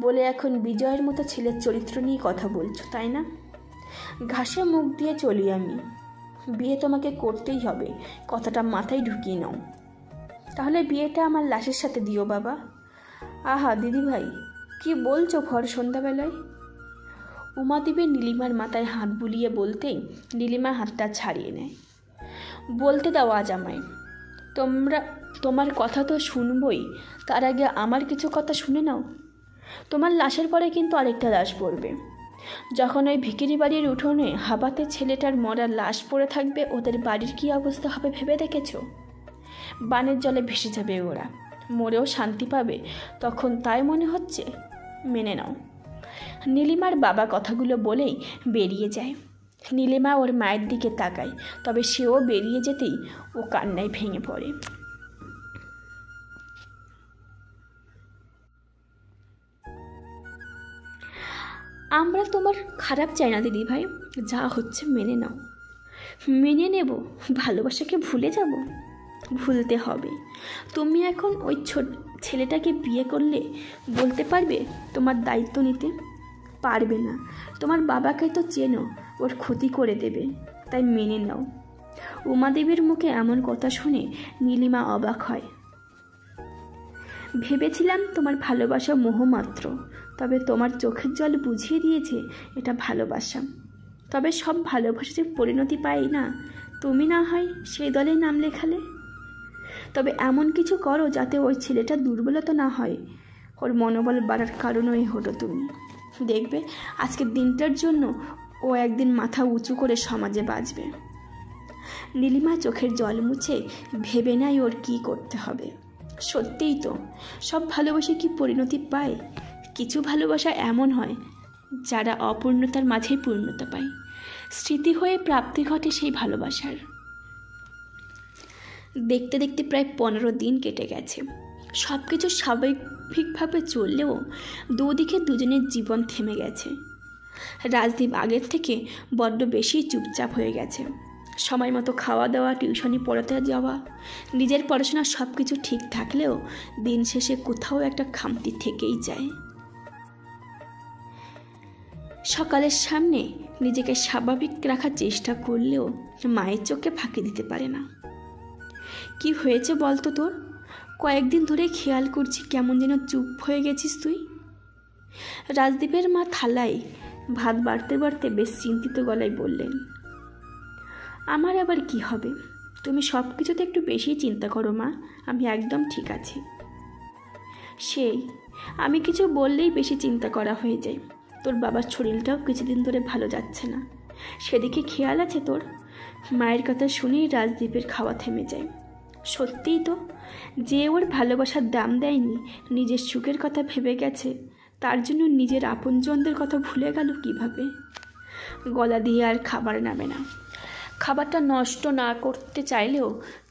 S1: বলে এখন বিজয়ের মতো ছেলের চরিত্র নিয়ে কথা বলছো, তাই না? ঘাসে মুখ দিয়ে চলি আমি। বিয়ে তোমাকে করতেই হবে, কথাটা মাথায় ঢুকিয়ে নাও। তাহলে বিয়েটা আমার লাশের সাথে দিও বাবা। আহা দিদিভাই, কি বলছো ভর সন্ধ্যাবেলায়? উমাদেবী নীলিমার মাথায় হাত বুলিয়ে বলতেই নীলিমা হাতটা ছাড়িয়ে নেয়। বলতে দাও আজ আমায়। তোমার কথা তো শুনবই, তার আগে আমার কিছু কথা শুনে নাও। তোমার লাশের পরে কিন্তু আরেকটা লাশ পড়বে। যখন ওই ভিখিরি বাড়ির উঠোনে হাবাতে ছেলেটার মরা লাশ পড়ে থাকবে, ওদের বাড়ির কী অবস্থা হবে ভেবে দেখেছ? বানের জলে ভেসে যাবে ওরা, মরেও শান্তি পাবে তখন, তাই মনে হচ্ছে? মেনে নাও। নীলিমার বাবা কথাগুলো বলেই বেরিয়ে যায়। নীলিমা ওর মায়ের দিকে তাকায়, তবে সেও বেরিয়ে যেতেই ও কান্নায় ভেঙে পড়ে। আমরা তোমার খারাপ চাই না দিদিভাই, যা হচ্ছে মেনে নাও। মেনে নেব? ভালোবাসাকে ভুলে যাব? ভুলতে হবে। তুমি এখন ওই ছেলেটাকে বিয়ে করলে বলতে পারবে তোমার দায়িত্ব নিতে? পারবে না। তোমার বাবাকে তো চেনো, ওর ক্ষতি করে দেবে, তাই মেনে নাও। উমাদেবীর মুখে এমন কথা শুনে নীলিমা অবাক হয়। ভেবেছিলাম তোমার ভালোবাসা মোহমাত্র, তবে তোমার চোখের জল বুঝিয়ে দিয়েছে এটা ভালোবাসা। তবে সব ভালোবাসা যে পরিণতি পাই না, তুমি না হয় সেই দলে নাম লেখালে। তবে এমন কিছু করো যাতে ওই ছেলেটা দুর্বলতা না হয়, ওর মনোবল বাড়ার কারণই হলো তুমি। দেখবে আজকের দিনটার জন্য ও একদিন মাথা উঁচু করে সমাজে বাঁচবে। নীলিমা চোখের জল মুছে ভেবে নেয় ওর কী করতে হবে। সত্যিই তো, সব ভালোবাসা কি পরিণতি পায়? কিছু ভালোবাসা এমন হয় যারা অপূর্ণতার মাঝেই পূর্ণতা পায়, স্মৃতি হয়ে প্রাপ্তি ঘটে সেই ভালোবাসার। দেখতে দেখতে প্রায় 15 দিন কেটে গেছে। সব কিছু স্বাভাবিকভাবে চললেও দুদিকে দুজনের জীবন থেমে গেছে। রাজদীপ আগের থেকে বড্ড বেশি চুপচাপ হয়ে গেছে। সময় মতো খাওয়া দাওয়া, টিউশনি পড়াতে যাওয়া, নিজের পড়াশোনা সব কিছু ঠিক থাকলেও দিন শেষে কোথাও একটা খামতি থেকেই যায়। সকালের সামনে নিজেকে স্বাভাবিক রাখার চেষ্টা করলেও মায়ের চোখে ফাঁকি দিতে পারে না। কি হয়েছে বলতো তোর? কয়েকদিন ধরে খেয়াল করছি কেমন যেন চুপ হয়ে গেছিস তুই। রাজদীপের মা থালায় ভাত বাড়তে বাড়তে বেশ চিন্তিত গলায় বললেন, আমার আবার কি হবে? তুমি সব কিছুতে একটু বেশি চিন্তা করো মা, আমি একদম ঠিক আছি। সেই আমি কিছু বললেই বেশি চিন্তা করা হয়ে যায়। তোর বাবার শরীরটাও কিছুদিন ধরে ভালো যাচ্ছে না, সেদিকে খেয়াল আছে তোর? মায়ের কথা শুনেই রাজদীপের খাওয়া থেমে যায়। সত্যিই তো, যে ওর ভালোবাসার দাম দেয়নি, নিজের সুখের কথা ভেবে গেছে, তার জন্য নিজের আপনজনদের কথা ভুলে গেল কিভাবে? গলা দিয়ে আর খাবার নামে না। খাবারটা নষ্ট না করতে চাইলেও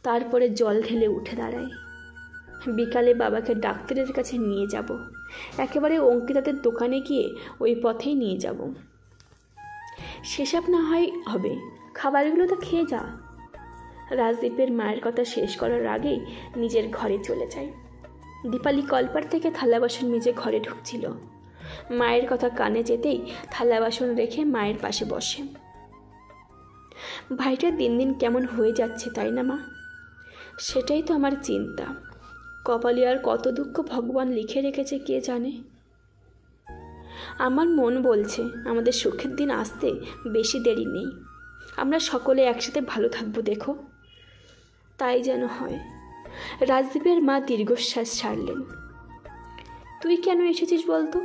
S1: তারপরে জল ঢেলে উঠে দাঁড়ায়। বিকালে বাবাকে ডাক্তারের কাছে নিয়ে যাব, একেবারে অঙ্কিতাদের দোকানে গিয়ে ওই পথেই নিয়ে যাব। সেসব না হয় হবে, খাবারগুলো তো খেয়ে যা। রাজদীপের মায়ের কথা শেষ করার আগেই নিজের ঘরে চলে যায়। দীপালি কলপার থেকে থালা বাসন মেজে ঘরে ঢুকছিল। মায়ের কথা কানে যেতেই থালা বাসন রেখে মায়ের পাশে বসে। ভাইটা দিন দিন কেমন হয়ে যাচ্ছে, তাই না মা? সেটাই তো আমার চিন্তা। কপালে আর কত দুঃখ ভগবান লিখে রেখেছে কে জানে। আমার মন বলছে আমাদের সুখের দিন আসতে বেশি দেরি নেই। আমরা সকলে একসাথে ভালো থাকবো, দেখো। তাই যেন হয়। রাজদীপের মা দীর্ঘশ্বাস ছাড়লেন। তুই কেন এসেছিস বলতো?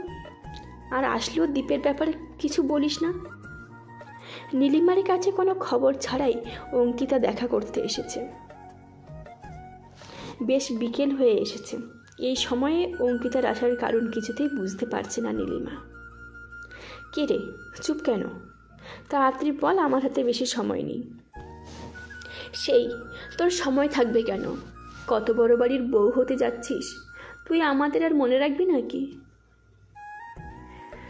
S1: আর আসলেও দ্বীপের ব্যাপারে কিছু বলিস না। নীলিমার কাছে কোনো খবর ছাড়াই অঙ্কিতা দেখা করতে এসেছে। বেশ বিকেল হয়ে এসেছে। এই সময়ে অঙ্কিতার আসার কারণ কিছুতেই বুঝতে পারছে না নীলিমা। কে রে, চুপ কেন? তাড়াতাড়ি বল, আমার হাতে বেশি সময় নেই। সেই তোর সময় থাকবে কেন? কত বড় বাড়ির বউ হতে যাচ্ছিস, তুই আমাদের আর মনে রাখবি নাকি?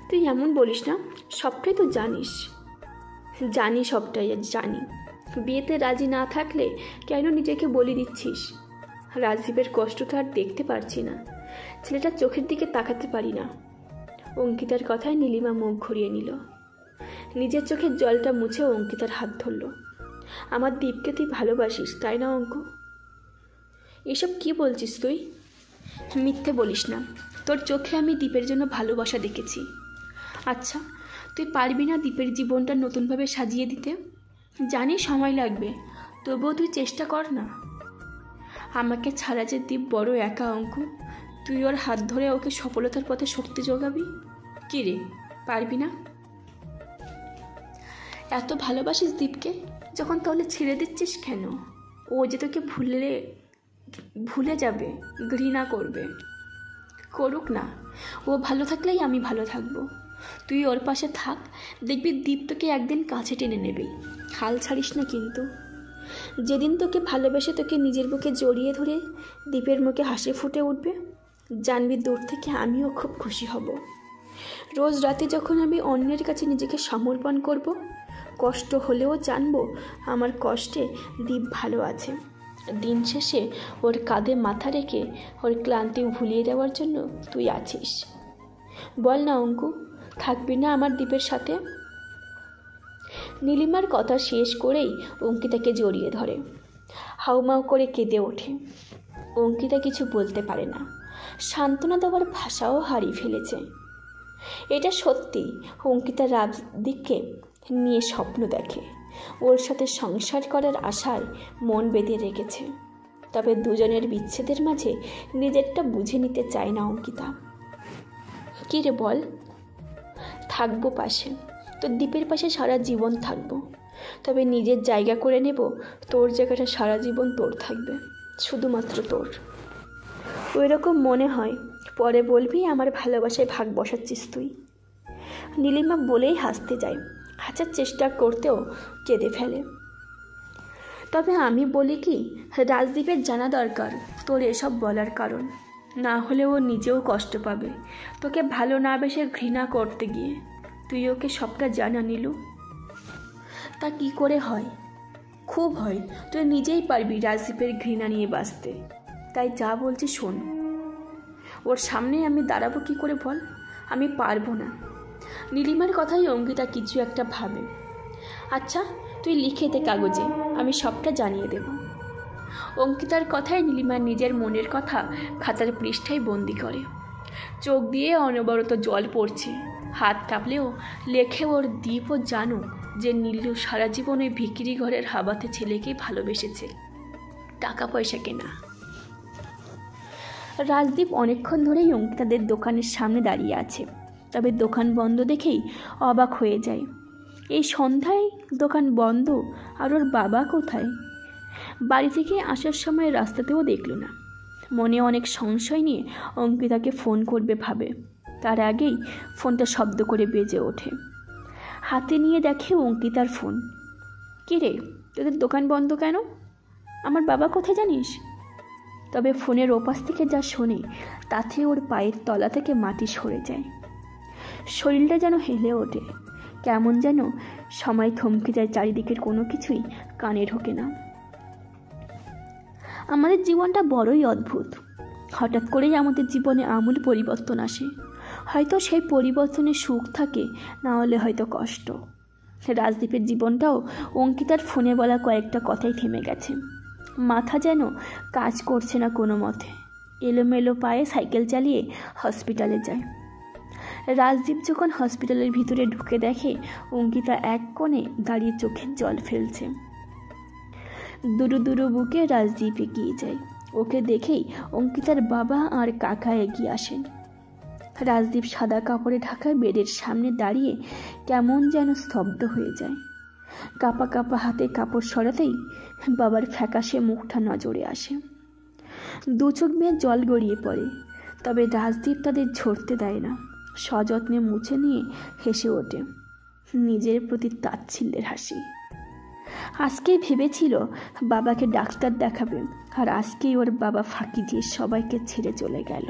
S1: তুই এমন বলিস না, সবটাই তো জানিস। জানি, সবটাই জানি। বিয়েতে রাজি না থাকলে কেন নিজেকে বলি দিচ্ছিস? রাজদীপের কষ্ট তো আর দেখতে পারছি না, ছেলেটার চোখের দিকে তাকাতে পারি না। অঙ্কিতার কথায় নীলিমা মুখ ঘুরিয়ে নিল। নিজের চোখের জলটা মুছে অঙ্কিতার হাত ধরল। আমার দীপকে তুই ভালোবাসিস, তাই না অঙ্ক? এসব কি বলছিস তুই? মিথ্যে বলিস না, তোর চোখে আমি দীপের জন্য ভালোবাসা দেখেছি। আচ্ছা, তুই পারবি না দীপের জীবনটা নতুনভাবে সাজিয়ে দিতে? জানি সময় লাগবে, তবুও তুই চেষ্টা কর না। আমাকে ছাড়া যে দীপ বড় একা অঙ্ক, তুই ওর হাত ধরে ওকে সফলতার পথে শক্তি যোগাবি। কি রে, পারবি না? এত ভালোবাসিস দীপকে যখন, তাহলে ছেড়ে দিচ্ছিস কেন? ও যে তোকে ভুলে যাবে, ঘৃণা করবে। করুক না, ও ভালো থাকলেই আমি ভালো থাকবো। তুই ওর পাশে থাক, দেখবি দীপ তোকে একদিন কাছে টেনে নেবেই। হাল ছাড়িস না কিন্তু। যেদিন তোকে ভালোবেসে তোকে নিজের বুকে জড়িয়ে ধরে দীপের মুখে হাসি ফুটে উঠবে, জানবি দূর থেকে আমিও খুব খুশি হব। রোজ রাতে যখন আমি অন্যের কাছে নিজেকে সমর্পণ করব, কষ্ট হলেও জানবো আমার কষ্টে দীপ ভালো আছে। দিন শেষে ওর কাঁধে মাথা রেখে ওর ক্লান্তি ভুলিয়ে দেওয়ার জন্য তুই আছিস। বল না অঙ্কু, থাকবি না আমার দীপের সাথে? নীলিমার কথা শেষ করেই অঙ্কিতাকে জড়িয়ে ধরে। হাউমাউ করে কেঁদে ওঠে। অঙ্কিতা কিছু বলতে পারে না, সান্ত্বনা দেওয়ার ভাষাও হারিয়ে ফেলেছে। এটা সত্যি, অঙ্কিতা রাজদীপকে নিয়ে স্বপ্ন দেখে, ওর সাথে সংসার করার আশায় মন বেঁধে রেখেছে। তবে দুজনের বিচ্ছেদের মাঝে নিজেরটা বুঝে নিতে চায় না অঙ্কিতা। কী রে বল? থাকবো পাশে, তোর দীপের পাশে সারা জীবন থাকবো। তবে নিজের জায়গা করে নেব, তোর জায়গাটা সারা জীবন তোর থাকবে, শুধুমাত্র তোর। ওই রকম মনে হয়, পরে বলবি আমার ভালোবাসায় ভাগ বসাচ্ছিস তুই। নীলিমা বলেই হাসতে যায়, হাসার চেষ্টা করতেও কেঁদে ফেলে। তবে আমি বলি কি, রাজদীপের জানা দরকার তোর এসব বলার কারণ, না হলে ও নিজেও কষ্ট পাবে তোকে ভালো না বেশে ঘৃণা করতে গিয়ে। তুই ওকে সবটা জানা নীলু। তা কি করে হয়? খুব হয়, তুই নিজেই পারবি রাজদীপের ঘৃণা নিয়ে বাঁচতে। তাই যা বলছি শোন। ওর সামনে আমি দাঁড়াবো কি করে বল? আমি পারবো না। নীলিমার কথাই অঙ্কিতা কিছু একটা ভাবে। আচ্ছা তুই লিখে দে কাগজে, আমি সবটা জানিয়ে দেব। অঙ্কিতার কথায় নীলিমা নিজের মনের কথা খাতার পৃষ্ঠায় বন্দি করে। চোখ দিয়ে অনবরত জল পড়ছে, হাত কাঁপলেও লেখে ওর দ্বীপও জানো যে নীলু সারা জীবন ওই ভিখিরি ঘরের হাবাতে ছেলেকেই ভালোবেসেছে, টাকা পয়সাকে না। রাজদীপ অনেকক্ষণ ধরেই অঙ্কিতাদের দোকানের সামনে দাঁড়িয়ে আছে, তবে দোকান বন্ধ দেখেই অবাক হয়ে যায়। এই সন্ধ্যায় দোকান বন্ধ, আর ওর বাবা কোথায়? বাড়ি থেকে আসার সময় রাস্তাতেও দেখল না। মনে অনেক সংশয় নিয়ে অঙ্কিতাকে ফোন করবে ভাবে, তার আগেই ফোনটা শব্দ করে বেজে ওঠে। হাতে নিয়ে দেখে অঙ্কিতার ফোন। কী রে, তোদের দোকান বন্ধ কেন? আমার বাবা কোথায় জানিস? তবে ফোনের ওপাশ থেকে যা শোনে তাতে ওর পায়ের তলা থেকে মাটি সরে যায়। শরীরটা যেন হেলে ওঠে, কেমন যেন সময় থমকে যায়, চারিদিকের কোনো কিছুই কানে ঢোকে না। আমাদের জীবনটা বড়ই অদ্ভুত। হঠাৎ করেই আমাদের জীবনে আমূল পরিবর্তন আসে। হয়তো সেই পরিবর্তনে সুখ থাকে, না হলে হয়তো কষ্ট। রাজদীপের জীবনটাও অঙ্কিতার ফোনে বলা কয়েকটা কথাই থেমে গেছে। মাথা যেন কাজ করছে না কোনো মতে। এলোমেলো পায়ে সাইকেল চালিয়ে হসপিটালে যায়। রাজদীপ যখন হসপিটালের ভিতরে ঢুকে দেখে অঙ্কিতা এক কোণে দাঁড়িয়ে চোখের জল ফেলছে। দুরু দুরু বুকে রাজদীপ এগিয়ে যায়। ওকে দেখেই অঙ্কিতার বাবা আর কাকা এগিয়ে আসেন। রাজদীপ সাদা কাপড়ে ঢাকা বেডের সামনে দাঁড়িয়ে কেমন যেন স্তব্ধ হয়ে যায়। কাপা কাপা হাতে কাপড় সরাতেই বাবার ফ্যাকাশে মুখটা নজরে আসে। দু চোখ মেয়ে জল গড়িয়ে পড়ে, তবে রাজদীপ তাদের ঝরতে দেয় না। সযত্নে মুছে নিয়ে হেসে ওঠে, নিজের প্রতি তাচ্ছিল্যের হাসি। আজকেই ভেবেছিল বাবাকে ডাক্তার দেখাবে, আর আজকেই ওর বাবা ফাঁকি দিয়ে সবাইকে ছেড়ে চলে গেল।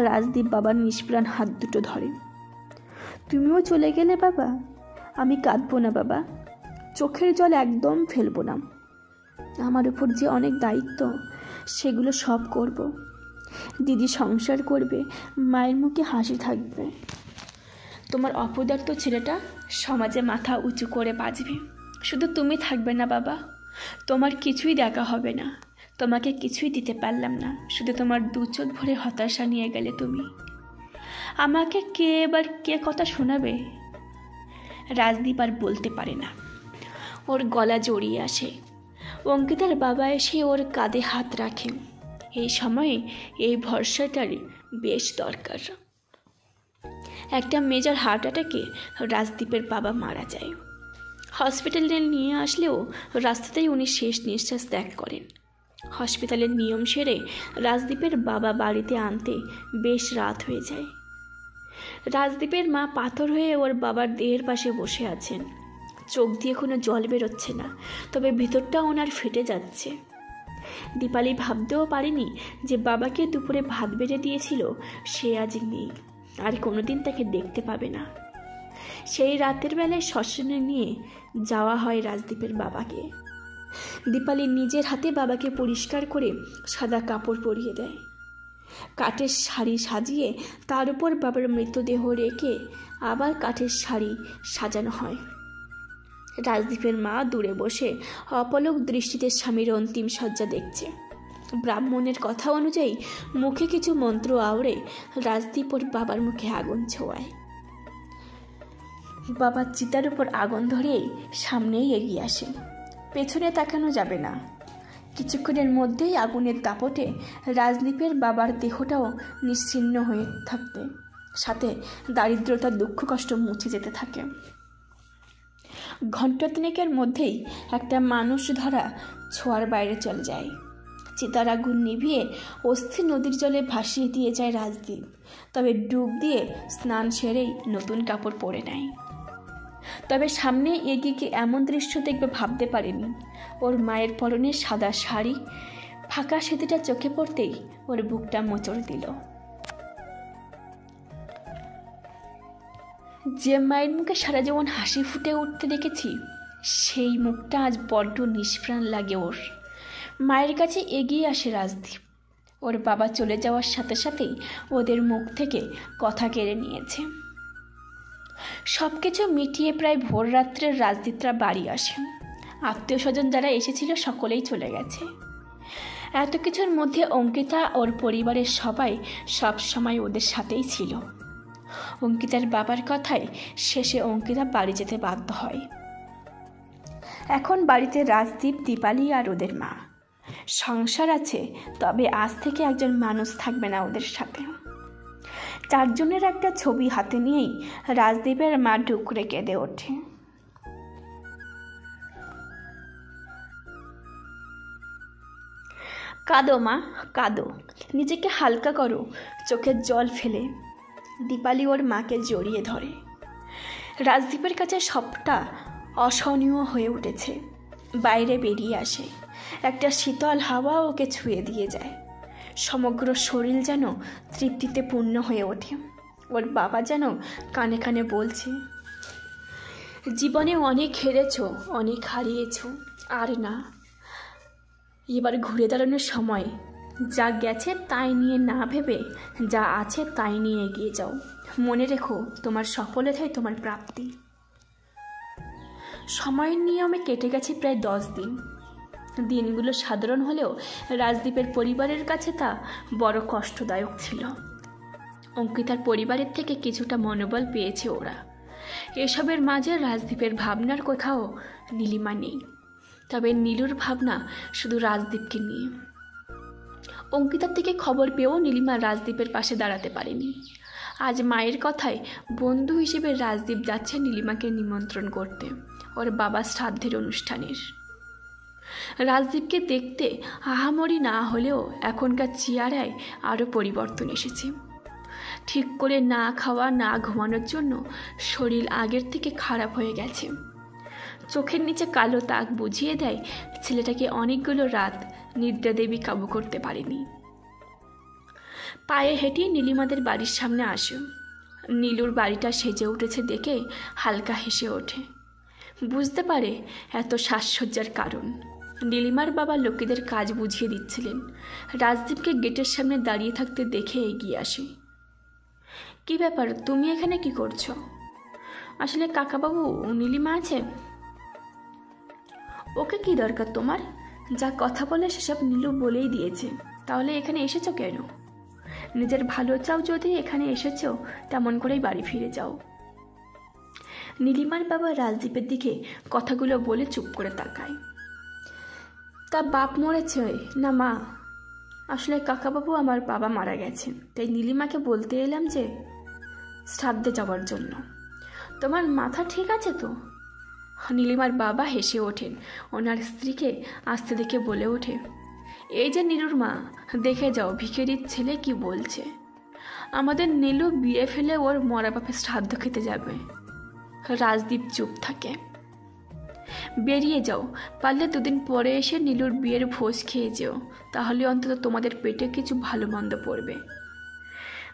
S1: রাজদীপ বাবার নিষ্প্রাণ হাত দুটো ধরে। তুমিও চলে গেলে বাবা? আমি কাঁদবো না বাবা, চোখের জল একদম ফেলবো না। আমার উপর যে অনেক দায়িত্ব, সেগুলো সব করব। দিদি সংসার করবে, মায়ের মুখে হাসি থাকবে। তোমার অপদার্থ ছেলেটা সমাজে মাথা উঁচু করে বাঁচবে। শুধু তুমি থাকবে না বাবা, তোমার কিছুই দেখা হবে না। তোমাকে কিছুই দিতে পারলাম না, শুধু তোমার দু চোখ ভরে হতাশা নিয়ে গেলে তুমি। আমাকে কে এবার কে কথা শোনাবে? রাজদীপ আর বলতে পারে না, ওর গলা জড়িয়ে আসে। অঙ্কিতার বাবা এসে ওর কাঁধে হাত রাখে। এই সময়ে এই ভরসাটার বেশ দরকার। একটা মেজর হার্ট অ্যাটাকে রাজদীপের বাবা মারা যায়। হসপিটালে নিয়ে আসলেও রাস্তাতেই উনি শেষ নিঃশ্বাস ত্যাগ করেন। হসপিটালের নিয়ম সেরে রাজদীপের বাবা বাড়িতে আনতে বেশ রাত হয়ে যায়। রাজদীপের মা পাথর হয়ে ওর বাবার দেহের পাশে বসে আছেন। চোখ দিয়ে কোনো জল বেরোচ্ছে না, তবে ভিতরটা ওনার ফেটে যাচ্ছে। দীপালি ভাবতেও পারেনি যে বাবাকে দুপুরে ভাত বেড়ে দিয়েছিল সে আজ নেই, আর কোনোদিন তাকে দেখতে পাবে না। সেই রাতের বেলায় শ্মশানে নিয়ে যাওয়া হয় রাজদীপের বাবাকে। দীপালি নিজের হাতে বাবাকে পরিষ্কার করে সাদা কাপড় পরিয়ে দেয়। কাঠের শাড়ি সাজিয়ে তার উপর বাবার মৃতদেহ রেখে আবার কাঠের শাড়ি সাজানো হয়। রাজদীপের মা দূরে বসে অপলক দৃষ্টিতে স্বামীর অন্তিম শয্যা দেখছে। ব্রাহ্মণের কথা অনুযায়ী মুখে কিছু মন্ত্র আওড়ে রাজদীপ ওর বাবার মুখে আগুন ছোঁয়ায়। বাবার চিতার উপর আগুন ধরেই সামনেই এগিয়ে আসে। পেছনে তাকানো যাবে না। কিছুক্ষণের মধ্যেই আগুনের দাপটে রাজদীপের বাবার দেহটাও নিশ্চিহ্ন হয়ে থাকতে, সাথে দারিদ্রতার দুঃখ কষ্ট মুছে যেতে থাকে। ঘণ্টা তিনেকের মধ্যেই একটা মানুষ ধরা ছোঁয়ার বাইরে চলে যায়। চিতার আগুন নিভিয়ে অস্থির নদীর জলে ভাসিয়ে দিয়ে যায় রাজদীপ। তবে ডুব দিয়ে স্নান সেরেই নতুন কাপড় পরে নেয়। তবে সামনে এগিয়ে গিয়ে এমন দৃশ্য দেখবে ভাবতে পারেনি। ওর মায়ের পরনে সাদা শাড়ি, ফাঁকা সেতুটা চোখে পড়তেই ওর বুকটা মোচড় দিল। যে মায়ের মুখে সারা জীবন হাসি ফুটে উঠতে দেখেছি, সেই মুখটা আজ বড্ড নিষ্প্রাণ লাগে ওর। মায়ের কাছে এগিয়ে আসে রাজদীপ। ওর বাবা চলে যাওয়ার সাথে সাথেই ওদের মুখ থেকে কথা কেড়ে নিয়েছে। সব কিছু মিটিয়ে প্রায় ভোর রাত্রে রাজদীপরা বাড়ি আসে। আত্মীয় স্বজন যারা এসেছিল সকলেই চলে গেছে। এত কিছুর মধ্যে অঙ্কিতা ওর পরিবারের সবাই সব সময় ওদের সাথেই ছিল। অঙ্কিতার বাবার কথায় শেষে অঙ্কিতা বাড়ি যেতে বাধ্য হয়। এখন বাড়িতে রাজদীপ, দীপালি আর ওদের মা। সংসার আছে, তবে আজ থেকে একজন মানুষ থাকবে না ওদের সাথে। চারজনের একটা ছবি হাতে নিয়েই রাজদীপের মা ঢুকরে কেঁদে ওঠে। কাঁদো মা, কাঁদো, নিজেকে হালকা করো, চোখের জল ফেলে। দীপালি ওর মাকে জড়িয়ে ধরে। রাজদীপের কাছে সবটা অসহনীয় হয়ে উঠেছে। বাইরে বেরিয়ে আসে, একটা শীতল হাওয়া ওকে ছুঁয়ে দিয়ে যায়। সমগ্র শরীর যেন তৃপ্তিতে পূর্ণ হয়ে ওঠে। ওর বাবা যেন কানে কানে বলছে, জীবনে অনেক হেরেছ, অনেক হারিয়েছ, আর না, এবার ঘুরে দাঁড়ানোর সময়। যা গেছে তাই নিয়ে না ভেবে যা আছে তাই নিয়ে এগিয়ে যাও। মনে রেখো, তোমার সফলতাই তোমার প্রাপ্তি। সময়ের নিয়মে কেটে গেছে প্রায় 10 দিন। দিনগুলো সাধারণ হলেও রাজদীপের পরিবারের কাছে তা বড় কষ্টদায়ক ছিল। অঙ্কিতার পরিবারের থেকে কিছুটা মনোবল পেয়েছে ওরা। এসবের মাঝে রাজদীপের ভাবনার কোথাও নীলিমা নেই। তবে নীলুর ভাবনা শুধু রাজদীপকে নিয়ে। অঙ্কিতার থেকে খবর পেয়েও নীলিমা রাজদীপের পাশে দাঁড়াতে পারেনি। আজ মায়ের কথায় বন্ধু হিসেবে রাজদীপ যাচ্ছে নীলিমাকে নিমন্ত্রণ করতে ওর বাবা শ্রাদ্ধের অনুষ্ঠানের। রাজদীপকে দেখতে আহামরি না হলেও এখনকার চেহারায় আরও পরিবর্তন এসেছে। ঠিক করে না খাওয়া, না ঘুমানোর জন্য শরীর আগের থেকে খারাপ হয়ে গেছে। চোখের নিচে কালো দাগ বুঝিয়ে দেয় ছেলেটাকে অনেকগুলো রাত নিদ্রা দেবী কাবু করতে পারেনি। পায়ে হেঁটে নীলিমাদের বাড়ির সামনে আসে। নীলুর বাড়িটা সেজে উঠেছে দেখে হালকা হেসে ওঠে। বুঝতে পারে এত সাজসজ্জার কারণ। নীলিমার বাবা লোকেদের কাজ বুঝিয়ে দিচ্ছিলেন। রাজদীপকে গেটের সামনে দাঁড়িয়ে থাকতে দেখে এগিয়ে আসে। কি ব্যাপার, তুমি এখানে কি করছো? আসলে কাকাবাবু, নীলিমা আছে। ওকে কি দরকার তোমার? যা কথা বলে সেসব নীলু বলেই দিয়েছে। তাহলে এখানে এসেছো কেন? নিজের ভালো চাও যদি এখানে এসেছো, তেমন করেই বাড়ি ফিরে যাও। নীলিমার বাবা রাজদীপের দিকে কথাগুলো বলে চুপ করে তাকায়। তা বাপ মরেছে না মা? আসলে কাকাবাবু, আমার বাবা মারা গেছেন, তাই নীলিমাকে বলতে এলাম যে শ্রাদ্ধে যাওয়ার জন্য। তোমার মাথা ঠিক আছে তো? নীলিমার বাবা হেসে ওঠেন। ওনার স্ত্রীকে আসতে দেখে বলে ওঠে, এই যে নীলুর মা, দেখে যাও ভিখারির ছেলে কি বলছে। আমাদের নীলু বিয়ে ফেলে ওর মরা বাপের শ্রাদ্ধ খেতে যাবে। রাজদীপ চুপ থাকে। বেরিয়ে যাও, পারলে 2 দিন পরে এসে নীলুর বিয়ের ভোজ খেয়ে যেও, তাহলে অন্তত তোমাদের পেটে কিছু ভালো মন্দ পড়বে।